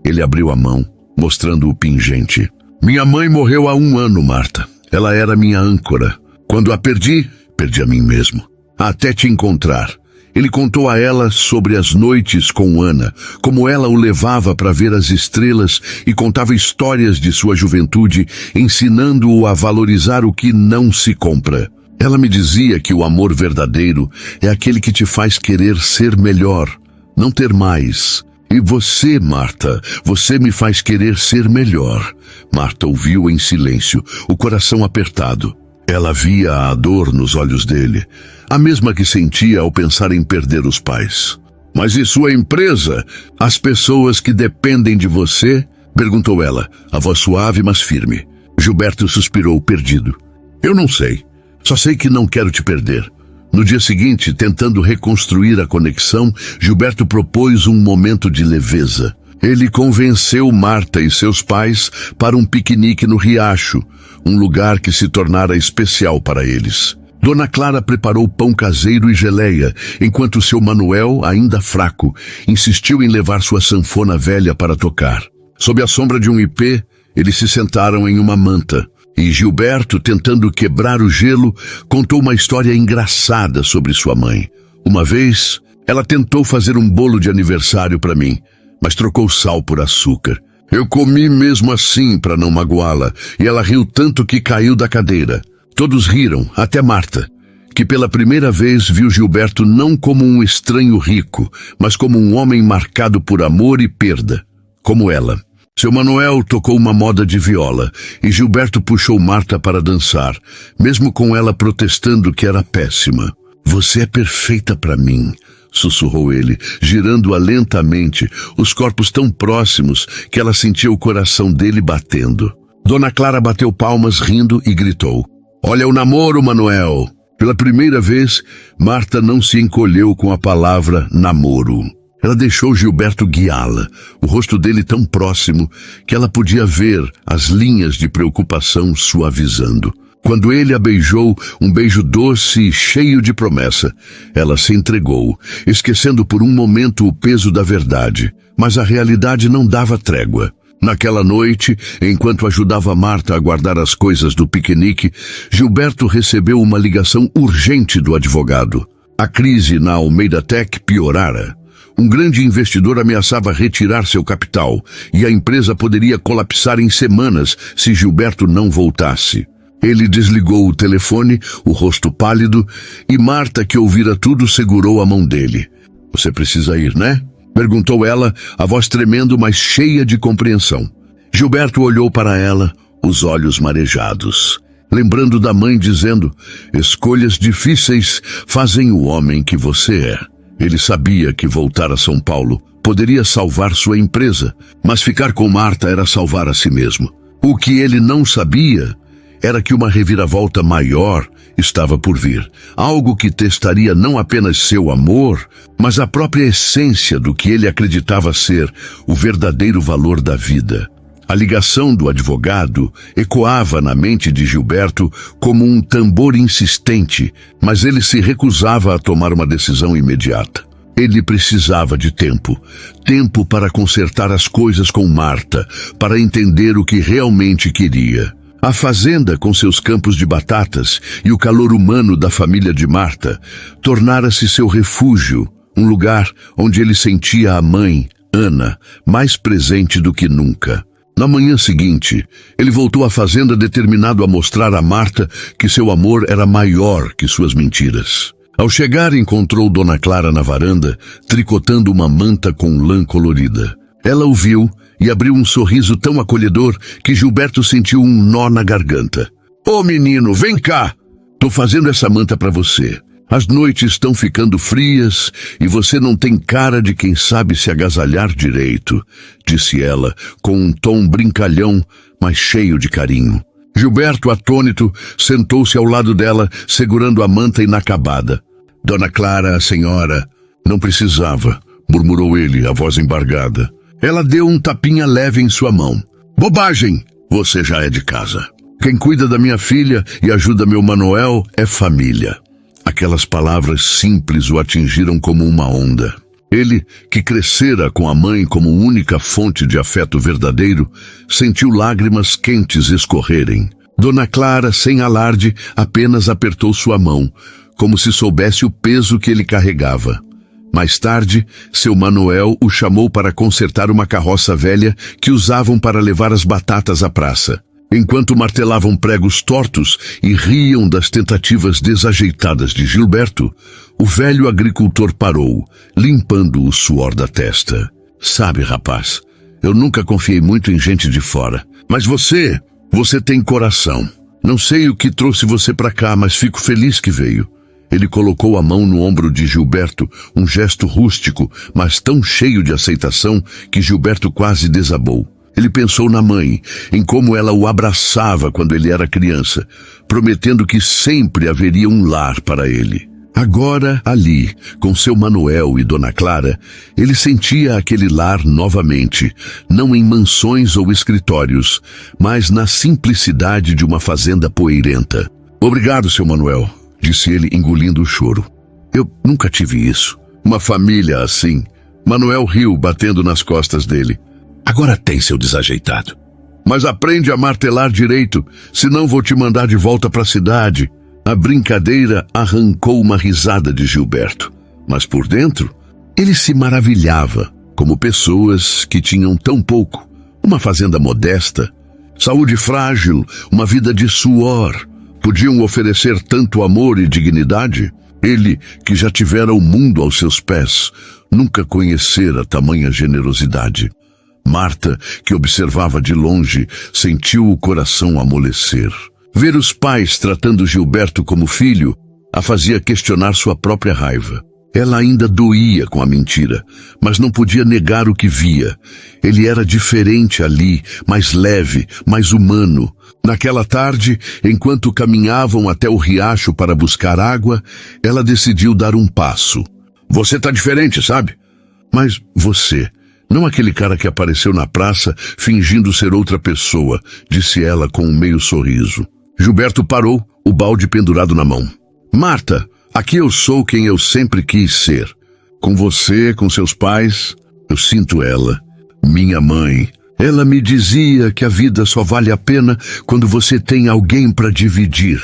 Ele abriu a mão, mostrando o pingente. Minha mãe morreu há 1 ano, Marta. Ela era minha âncora. Quando a perdi, perdi a mim mesmo. Até te encontrar. Ele contou a ela sobre as noites com Ana, como ela o levava para ver as estrelas e contava histórias de sua juventude, ensinando-o a valorizar o que não se compra. Ela me dizia que o amor verdadeiro é aquele que te faz querer ser melhor, não ter mais. E você, Marta, você me faz querer ser melhor. Marta ouviu em silêncio, o coração apertado. Ela via a dor nos olhos dele, a mesma que sentia ao pensar em perder os pais. Mas e sua empresa? As pessoas que dependem de você? Perguntou ela, a voz suave, mas firme. Gilberto suspirou, perdido. Eu não sei. Só sei que não quero te perder. No dia seguinte, tentando reconstruir a conexão, Gilberto propôs um momento de leveza. Ele convenceu Marta e seus pais para um piquenique no riacho, um lugar que se tornara especial para eles. Dona Clara preparou pão caseiro e geleia, enquanto seu Manuel, ainda fraco, insistiu em levar sua sanfona velha para tocar. Sob a sombra de um ipê, eles se sentaram em uma manta, e Gilberto, tentando quebrar o gelo, contou uma história engraçada sobre sua mãe. Uma vez, ela tentou fazer um bolo de aniversário para mim, mas trocou sal por açúcar. Eu comi mesmo assim para não magoá-la, e ela riu tanto que caiu da cadeira. Todos riram, até Marta, que pela primeira vez viu Gilberto não como um estranho rico, mas como um homem marcado por amor e perda, como ela. Seu Manuel tocou uma moda de viola, e Gilberto puxou Marta para dançar, mesmo com ela protestando que era péssima. Você é perfeita para mim, sussurrou ele, girando-a lentamente, os corpos tão próximos que ela sentia o coração dele batendo. Dona Clara bateu palmas rindo e gritou: Olha o namoro, Manuel! Pela primeira vez, Marta não se encolheu com a palavra namoro. Ela deixou Gilberto guiá-la, o rosto dele tão próximo que ela podia ver as linhas de preocupação suavizando. Quando ele a beijou, um beijo doce e cheio de promessa, ela se entregou, esquecendo por um momento o peso da verdade. Mas a realidade não dava trégua. Naquela noite, enquanto ajudava Marta a guardar as coisas do piquenique, Gilberto recebeu uma ligação urgente do advogado. A crise na Almeida Tech piorara. Um grande investidor ameaçava retirar seu capital, e a empresa poderia colapsar em semanas se Gilberto não voltasse. Ele desligou o telefone, o rosto pálido, e Marta, que ouvira tudo, segurou a mão dele. Você precisa ir, né? Perguntou ela, a voz tremendo, mas cheia de compreensão. Gilberto olhou para ela, os olhos marejados, lembrando da mãe dizendo: escolhas difíceis fazem o homem que você é. Ele sabia que voltar a São Paulo poderia salvar sua empresa, mas ficar com Marta era salvar a si mesmo. O que ele não sabia era que uma reviravolta maior estava por vir. Algo que testaria não apenas seu amor, mas a própria essência do que ele acreditava ser o verdadeiro valor da vida. A ligação do advogado ecoava na mente de Gilberto como um tambor insistente, mas ele se recusava a tomar uma decisão imediata. Ele precisava de tempo. Tempo para consertar as coisas com Marta, para entender o que realmente queria. A fazenda, com seus campos de batatas e o calor humano da família de Marta, tornara-se seu refúgio, um lugar onde ele sentia a mãe, Ana, mais presente do que nunca. Na manhã seguinte, ele voltou à fazenda determinado a mostrar a Marta que seu amor era maior que suas mentiras. Ao chegar, encontrou Dona Clara na varanda, tricotando uma manta com lã colorida. Ela o viu e abriu um sorriso tão acolhedor que Gilberto sentiu um nó na garganta. Ô menino, vem cá! Tô fazendo essa manta para você. As noites estão ficando frias e você não tem cara de quem sabe se agasalhar direito, disse ela, com um tom brincalhão, mas cheio de carinho. Gilberto, atônito, sentou-se ao lado dela, segurando a manta inacabada. Dona Clara, a senhora, não precisava, murmurou ele, a voz embargada. Ela deu um tapinha leve em sua mão. Bobagem! Você já é de casa. Quem cuida da minha filha e ajuda meu Manuel é família. Aquelas palavras simples o atingiram como uma onda. Ele, que crescera com a mãe como única fonte de afeto verdadeiro, sentiu lágrimas quentes escorrerem. Dona Clara, sem alarde, apenas apertou sua mão, como se soubesse o peso que ele carregava. Mais tarde, seu Manuel o chamou para consertar uma carroça velha que usavam para levar as batatas à praça. Enquanto martelavam pregos tortos e riam das tentativas desajeitadas de Gilberto, o velho agricultor parou, limpando o suor da testa. Sabe, rapaz, eu nunca confiei muito em gente de fora. Mas você tem coração. Não sei o que trouxe você para cá, mas fico feliz que veio. Ele colocou a mão no ombro de Gilberto, um gesto rústico, mas tão cheio de aceitação que Gilberto quase desabou. Ele pensou na mãe, em como ela o abraçava quando ele era criança, prometendo que sempre haveria um lar para ele. Agora, ali, com seu Manuel e Dona Clara, ele sentia aquele lar novamente, não em mansões ou escritórios, mas na simplicidade de uma fazenda poeirenta. Obrigado, seu Manuel, disse ele, engolindo o choro. Eu nunca tive isso. Uma família assim. Manuel riu, batendo nas costas dele. Agora tem, seu desajeitado. Mas aprende a martelar direito, senão vou te mandar de volta para a cidade. A brincadeira arrancou uma risada de Gilberto. Mas por dentro, ele se maravilhava, como pessoas que tinham tão pouco. Uma fazenda modesta, saúde frágil, uma vida de suor. Podiam oferecer tanto amor e dignidade? Ele, que já tivera o mundo aos seus pés, nunca conhecera tamanha generosidade. Marta, que observava de longe, sentiu o coração amolecer. Ver os pais tratando Gilberto como filho a fazia questionar sua própria raiva. Ela ainda doía com a mentira, mas não podia negar o que via. Ele era diferente ali, mais leve, mais humano. Naquela tarde, enquanto caminhavam até o riacho para buscar água, ela decidiu dar um passo. Você tá diferente, sabe? Mas você... não aquele cara que apareceu na praça fingindo ser outra pessoa, disse ela com um meio sorriso. Gilberto parou, o balde pendurado na mão. Marta, aqui eu sou quem eu sempre quis ser. Com você, com seus pais, eu sinto ela, minha mãe. Ela me dizia que a vida só vale a pena quando você tem alguém para dividir.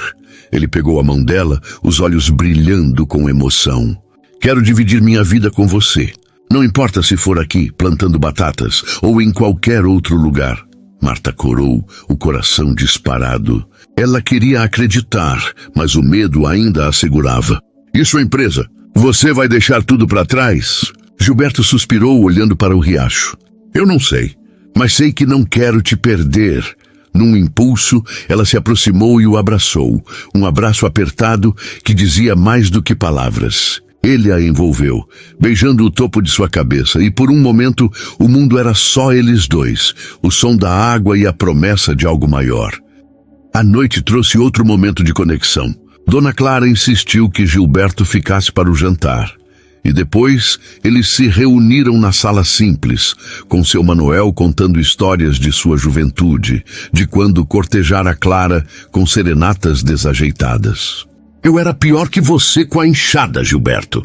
Ele pegou a mão dela, os olhos brilhando com emoção. Quero dividir minha vida com você. Não importa se for aqui, plantando batatas, ou em qualquer outro lugar. Marta corou, o coração disparado. Ela queria acreditar, mas o medo ainda a segurava. E sua empresa? Você vai deixar tudo para trás? Gilberto suspirou, olhando para o riacho. Eu não sei, mas sei que não quero te perder. Num impulso, ela se aproximou e o abraçou, um abraço apertado que dizia mais do que palavras. Ele a envolveu, beijando o topo de sua cabeça, e por um momento o mundo era só eles dois, o som da água e a promessa de algo maior. A noite trouxe outro momento de conexão. Dona Clara insistiu que Gilberto ficasse para o jantar. E depois, eles se reuniram na sala simples, com seu Manuel contando histórias de sua juventude, de quando cortejara Clara com serenatas desajeitadas. Eu era pior que você com a enxada, Gilberto,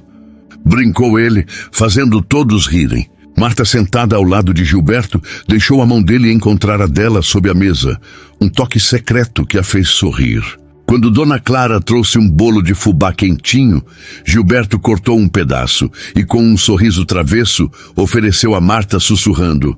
brincou ele, fazendo todos rirem. Marta, sentada ao lado de Gilberto, deixou a mão dele encontrar a dela sob a mesa, um toque secreto que a fez sorrir. Quando Dona Clara trouxe um bolo de fubá quentinho, Gilberto cortou um pedaço e, com um sorriso travesso, ofereceu a Marta sussurrando: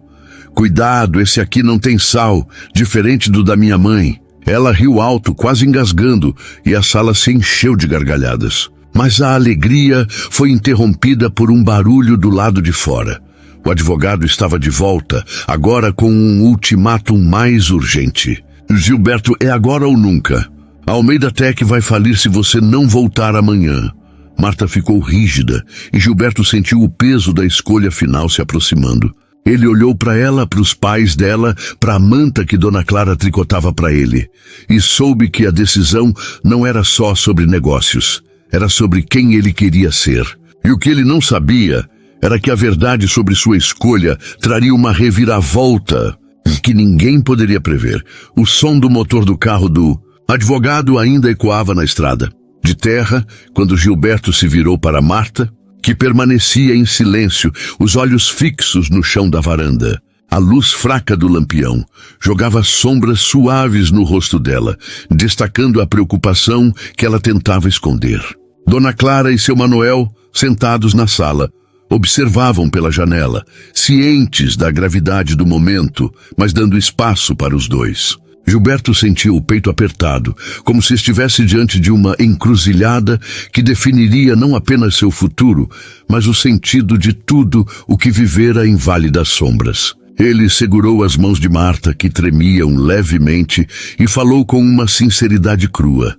"Cuidado, esse aqui não tem sal, diferente do da minha mãe." Ela riu alto, quase engasgando, e a sala se encheu de gargalhadas. Mas a alegria foi interrompida por um barulho do lado de fora. O advogado estava de volta, agora com um ultimátum mais urgente. "Gilberto, é agora ou nunca. A Almeida Tech vai falir se você não voltar amanhã." Marta ficou rígida e Gilberto sentiu o peso da escolha final se aproximando. Ele olhou para ela, para os pais dela, para a manta que Dona Clara tricotava para ele, e soube que a decisão não era só sobre negócios, era sobre quem ele queria ser. E o que ele não sabia era que a verdade sobre sua escolha traria uma reviravolta que ninguém poderia prever. O som do motor do carro do advogado ainda ecoava na estrada de terra quando Gilberto se virou para Marta, que permanecia em silêncio, os olhos fixos no chão da varanda. A luz fraca do lampião jogava sombras suaves no rosto dela, destacando a preocupação que ela tentava esconder. Dona Clara e seu Manuel, sentados na sala, observavam pela janela, cientes da gravidade do momento, mas dando espaço para os dois. Gilberto sentiu o peito apertado, como se estivesse diante de uma encruzilhada que definiria não apenas seu futuro, mas o sentido de tudo o que vivera em Vale das Sombras. Ele segurou as mãos de Marta, que tremiam levemente, e falou com uma sinceridade crua: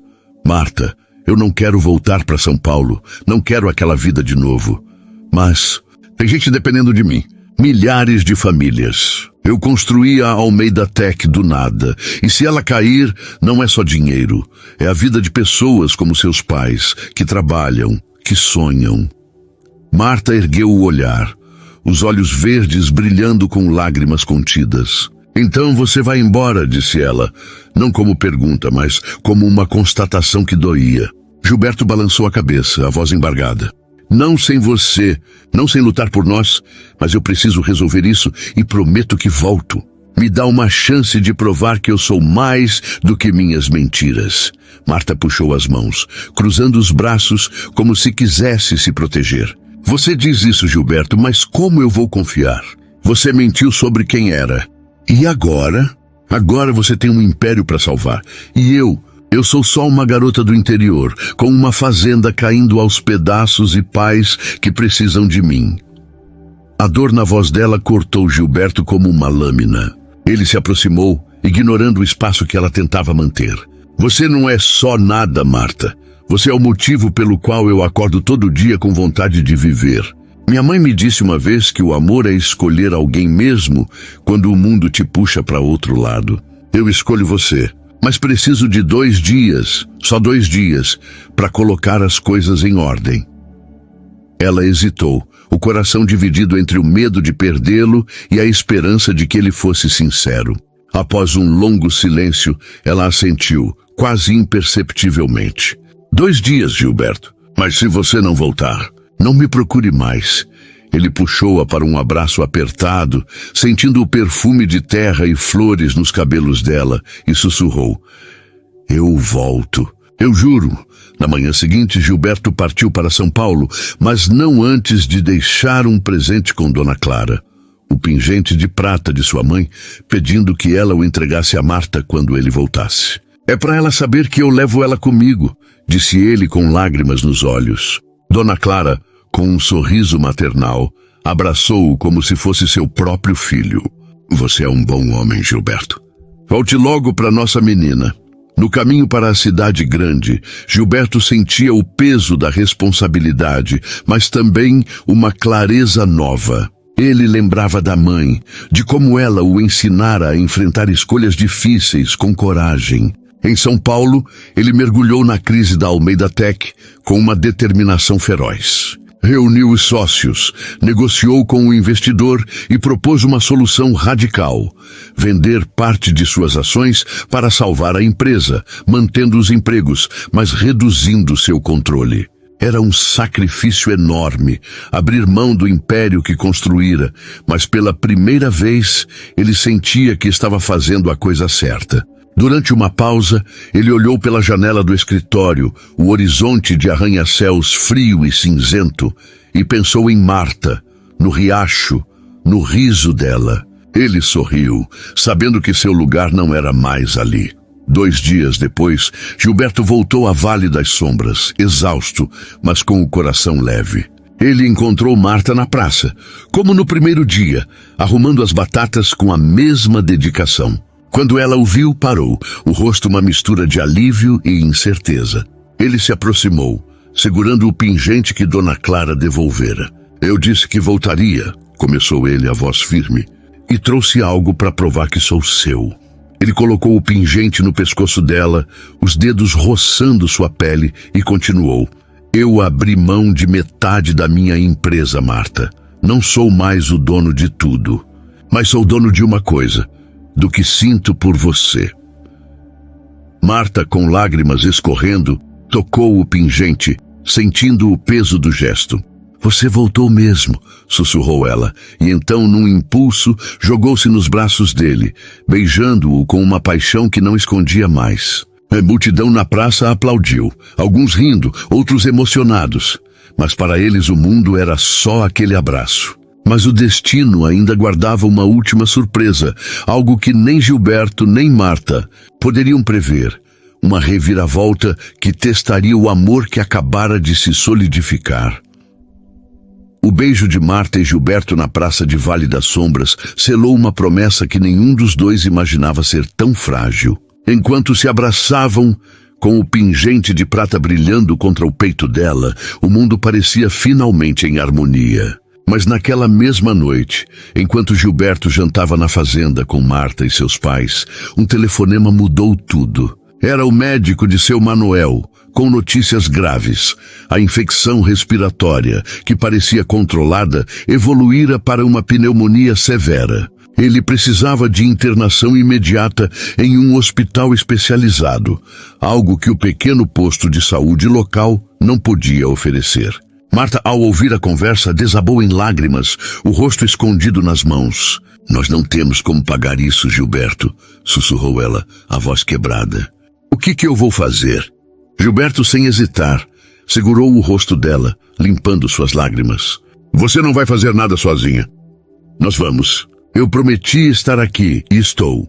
"Marta, eu não quero voltar para São Paulo, não quero aquela vida de novo. Mas tem gente dependendo de mim. Milhares de famílias. Eu construí a Almeida Tech do nada, e se ela cair, não é só dinheiro, é a vida de pessoas como seus pais, que trabalham, que sonham." Marta ergueu o olhar, os olhos verdes brilhando com lágrimas contidas. "Então você vai embora", disse ela, não como pergunta, mas como uma constatação que doía. Gilberto balançou a cabeça, a voz embargada. "Não sem você, não sem lutar por nós, mas eu preciso resolver isso e prometo que volto. Me dá uma chance de provar que eu sou mais do que minhas mentiras." Marta puxou as mãos, cruzando os braços como se quisesse se proteger. "Você diz isso, Gilberto, mas como eu vou confiar? Você mentiu sobre quem era. E agora? Agora você tem um império para salvar. E eu sou só uma garota do interior, com uma fazenda caindo aos pedaços e pais que precisam de mim." A dor na voz dela cortou Gilberto como uma lâmina. Ele se aproximou, ignorando o espaço que ela tentava manter. "Você não é só nada, Marta. Você é o motivo pelo qual eu acordo todo dia com vontade de viver. Minha mãe me disse uma vez que o amor é escolher alguém mesmo quando o mundo te puxa para outro lado. Eu escolho você. Mas preciso de 2 dias, só 2 dias, para colocar as coisas em ordem." Ela hesitou, o coração dividido entre o medo de perdê-lo e a esperança de que ele fosse sincero. Após um longo silêncio, ela assentiu, quase imperceptivelmente. 2 dias, Gilberto. Mas se você não voltar, não me procure mais." Ele puxou-a para um abraço apertado, sentindo o perfume de terra e flores nos cabelos dela, e sussurrou: "Eu volto. Eu juro." Na manhã seguinte, Gilberto partiu para São Paulo, mas não antes de deixar um presente com Dona Clara. O pingente de prata de sua mãe, pedindo que ela o entregasse a Marta quando ele voltasse. "É para ela saber que eu levo ela comigo", disse ele com lágrimas nos olhos. Dona Clara, com um sorriso maternal, abraçou-o como se fosse seu próprio filho. "Você é um bom homem, Gilberto. Volte logo para nossa menina. No caminho para a cidade grande, Gilberto sentia o peso da responsabilidade, mas também uma clareza nova. Ele lembrava da mãe, de como ela o ensinara a enfrentar escolhas difíceis com coragem. Em São Paulo, ele mergulhou na crise da Almeida Tech com uma determinação feroz. Reuniu os sócios, negociou com o investidor e propôs uma solução radical: vender parte de suas ações para salvar a empresa, mantendo os empregos, mas reduzindo seu controle. Era um sacrifício enorme, abrir mão do império que construíra, mas pela primeira vez ele sentia que estava fazendo a coisa certa. Durante uma pausa, ele olhou pela janela do escritório, o horizonte de arranha-céus frio e cinzento, e pensou em Marta, no riacho, no riso dela. Ele sorriu, sabendo que seu lugar não era mais ali. 2 dias depois, Gilberto voltou à Vale das Sombras, exausto, mas com o coração leve. Ele encontrou Marta na praça, como no primeiro dia, arrumando as batatas com a mesma dedicação. Quando ela o viu, parou, o rosto uma mistura de alívio e incerteza. Ele se aproximou, segurando o pingente que Dona Clara devolvera. Eu disse que voltaria, começou ele, a voz firme, e trouxe algo para provar que sou seu. Ele colocou o pingente no pescoço dela, os dedos roçando sua pele, e continuou. Eu abri mão de metade da minha empresa, Marta. Não sou mais o dono de tudo, mas sou dono de uma coisa: do que sinto por você. Marta, com lágrimas escorrendo, tocou o pingente, sentindo o peso do gesto. Você voltou mesmo, sussurrou ela, e então, num impulso, jogou-se nos braços dele, beijando-o com uma paixão que não escondia mais. A multidão na praça aplaudiu, alguns rindo, outros emocionados, mas para eles o mundo era só aquele abraço. Mas o destino ainda guardava uma última surpresa, algo que nem Gilberto nem Marta poderiam prever. Uma reviravolta que testaria o amor que acabara de se solidificar. O beijo de Marta e Gilberto na praça de Vale das Sombras selou uma promessa que nenhum dos dois imaginava ser tão frágil. Enquanto se abraçavam, com o pingente de prata brilhando contra o peito dela, o mundo parecia finalmente em harmonia. Mas naquela mesma noite, enquanto Gilberto jantava na fazenda com Marta e seus pais, um telefonema mudou tudo. Era o médico de seu Manuel, com notícias graves. A infecção respiratória, que parecia controlada, evoluíra para uma pneumonia severa. Ele precisava de internação imediata em um hospital especializado, algo que o pequeno posto de saúde local não podia oferecer. Marta, ao ouvir a conversa, desabou em lágrimas, o rosto escondido nas mãos. Nós não temos como pagar isso, Gilberto, sussurrou ela, a voz quebrada. O que eu vou fazer? Gilberto, sem hesitar, segurou o rosto dela, limpando suas lágrimas. Você não vai fazer nada sozinha. Nós vamos. Eu prometi estar aqui, e estou.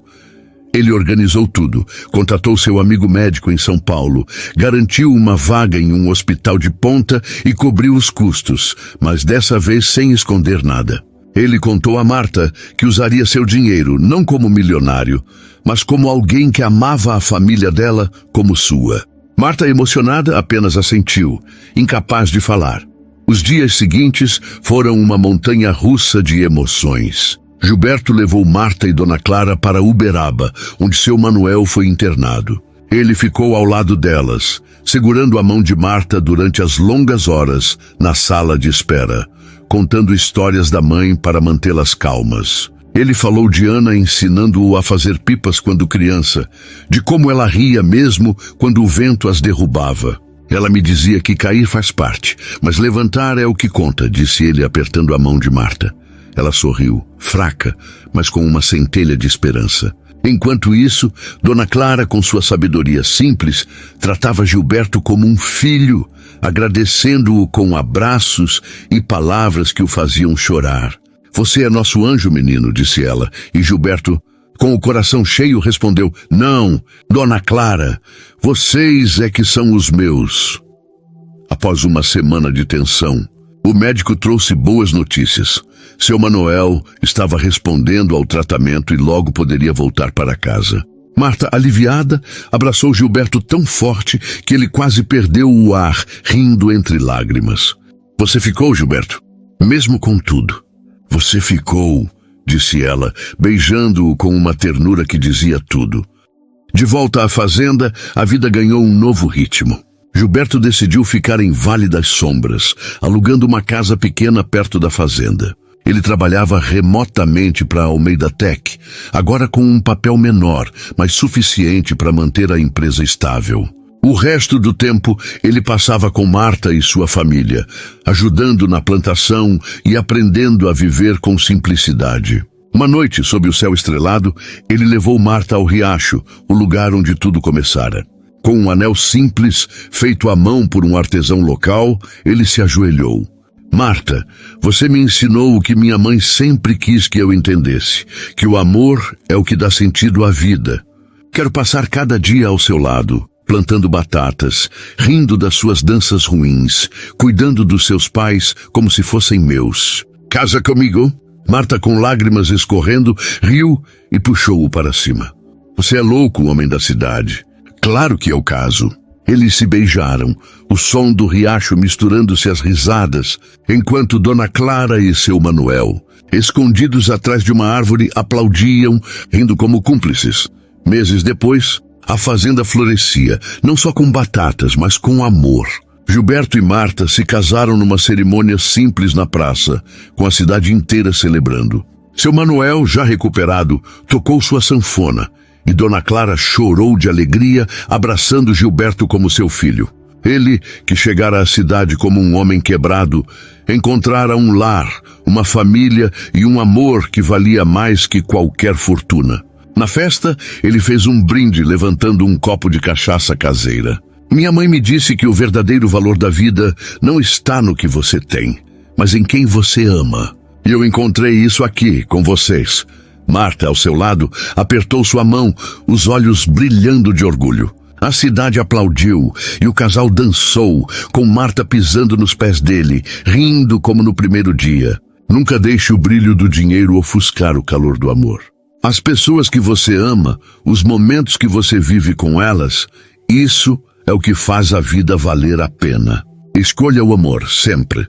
Ele organizou tudo, contatou seu amigo médico em São Paulo, garantiu uma vaga em um hospital de ponta e cobriu os custos, mas dessa vez sem esconder nada. Ele contou a Marta que usaria seu dinheiro não como milionário, mas como alguém que amava a família dela como sua. Marta, emocionada, apenas assentiu, incapaz de falar. Os dias seguintes foram uma montanha russa de emoções. Gilberto levou Marta e Dona Clara para Uberaba, onde seu Manuel foi internado. Ele ficou ao lado delas, segurando a mão de Marta durante as longas horas na sala de espera, contando histórias da mãe para mantê-las calmas. Ele falou de Ana ensinando-o a fazer pipas quando criança, de como ela ria mesmo quando o vento as derrubava. Ela me dizia que cair faz parte, mas levantar é o que conta, disse ele apertando a mão de Marta. Ela sorriu, fraca, mas com uma centelha de esperança. Enquanto isso, Dona Clara, com sua sabedoria simples, tratava Gilberto como um filho, agradecendo-o com abraços e palavras que o faziam chorar. Você é nosso anjo, menino, disse ela, e Gilberto, com o coração cheio, respondeu, não, Dona Clara, vocês é que são os meus. Após uma semana de tensão, o médico trouxe boas notícias. Seu Manuel estava respondendo ao tratamento e logo poderia voltar para casa. Marta, aliviada, abraçou Gilberto tão forte que ele quase perdeu o ar, rindo entre lágrimas. Você ficou, Gilberto? Mesmo com tudo. Você ficou, disse ela, beijando-o com uma ternura que dizia tudo. De volta à fazenda, a vida ganhou um novo ritmo. Gilberto decidiu ficar em Vale das Sombras, alugando uma casa pequena perto da fazenda. Ele trabalhava remotamente para a Almeida Tech, agora com um papel menor, mas suficiente para manter a empresa estável. O resto do tempo, ele passava com Marta e sua família, ajudando na plantação e aprendendo a viver com simplicidade. Uma noite, sob o céu estrelado, ele levou Marta ao riacho, o lugar onde tudo começara. Com um anel simples, feito à mão por um artesão local, ele se ajoelhou. Marta, você me ensinou o que minha mãe sempre quis que eu entendesse, que o amor é o que dá sentido à vida. Quero passar cada dia ao seu lado, plantando batatas, rindo das suas danças ruins, cuidando dos seus pais como se fossem meus. Casa comigo? Marta, com lágrimas escorrendo, riu e puxou-o para cima. Você é louco, homem da cidade. Claro que é o caso. Eles se beijaram, o som do riacho misturando-se às risadas, enquanto Dona Clara e seu Manuel, escondidos atrás de uma árvore, aplaudiam, rindo como cúmplices. Meses depois, a fazenda florescia, não só com batatas, mas com amor. Gilberto e Marta se casaram numa cerimônia simples na praça, com a cidade inteira celebrando. Seu Manuel, já recuperado, tocou sua sanfona, e Dona Clara chorou de alegria, abraçando Gilberto como seu filho. Ele, que chegara à cidade como um homem quebrado, encontrara um lar, uma família e um amor que valia mais que qualquer fortuna. Na festa, ele fez um brinde levantando um copo de cachaça caseira. Minha mãe me disse que o verdadeiro valor da vida não está no que você tem, mas em quem você ama. E eu encontrei isso aqui, com vocês. Marta, ao seu lado, apertou sua mão, os olhos brilhando de orgulho. A cidade aplaudiu e o casal dançou, com Marta pisando nos pés dele, rindo como no primeiro dia. Nunca deixe o brilho do dinheiro ofuscar o calor do amor. As pessoas que você ama, os momentos que você vive com elas, isso é o que faz a vida valer a pena. Escolha o amor, sempre.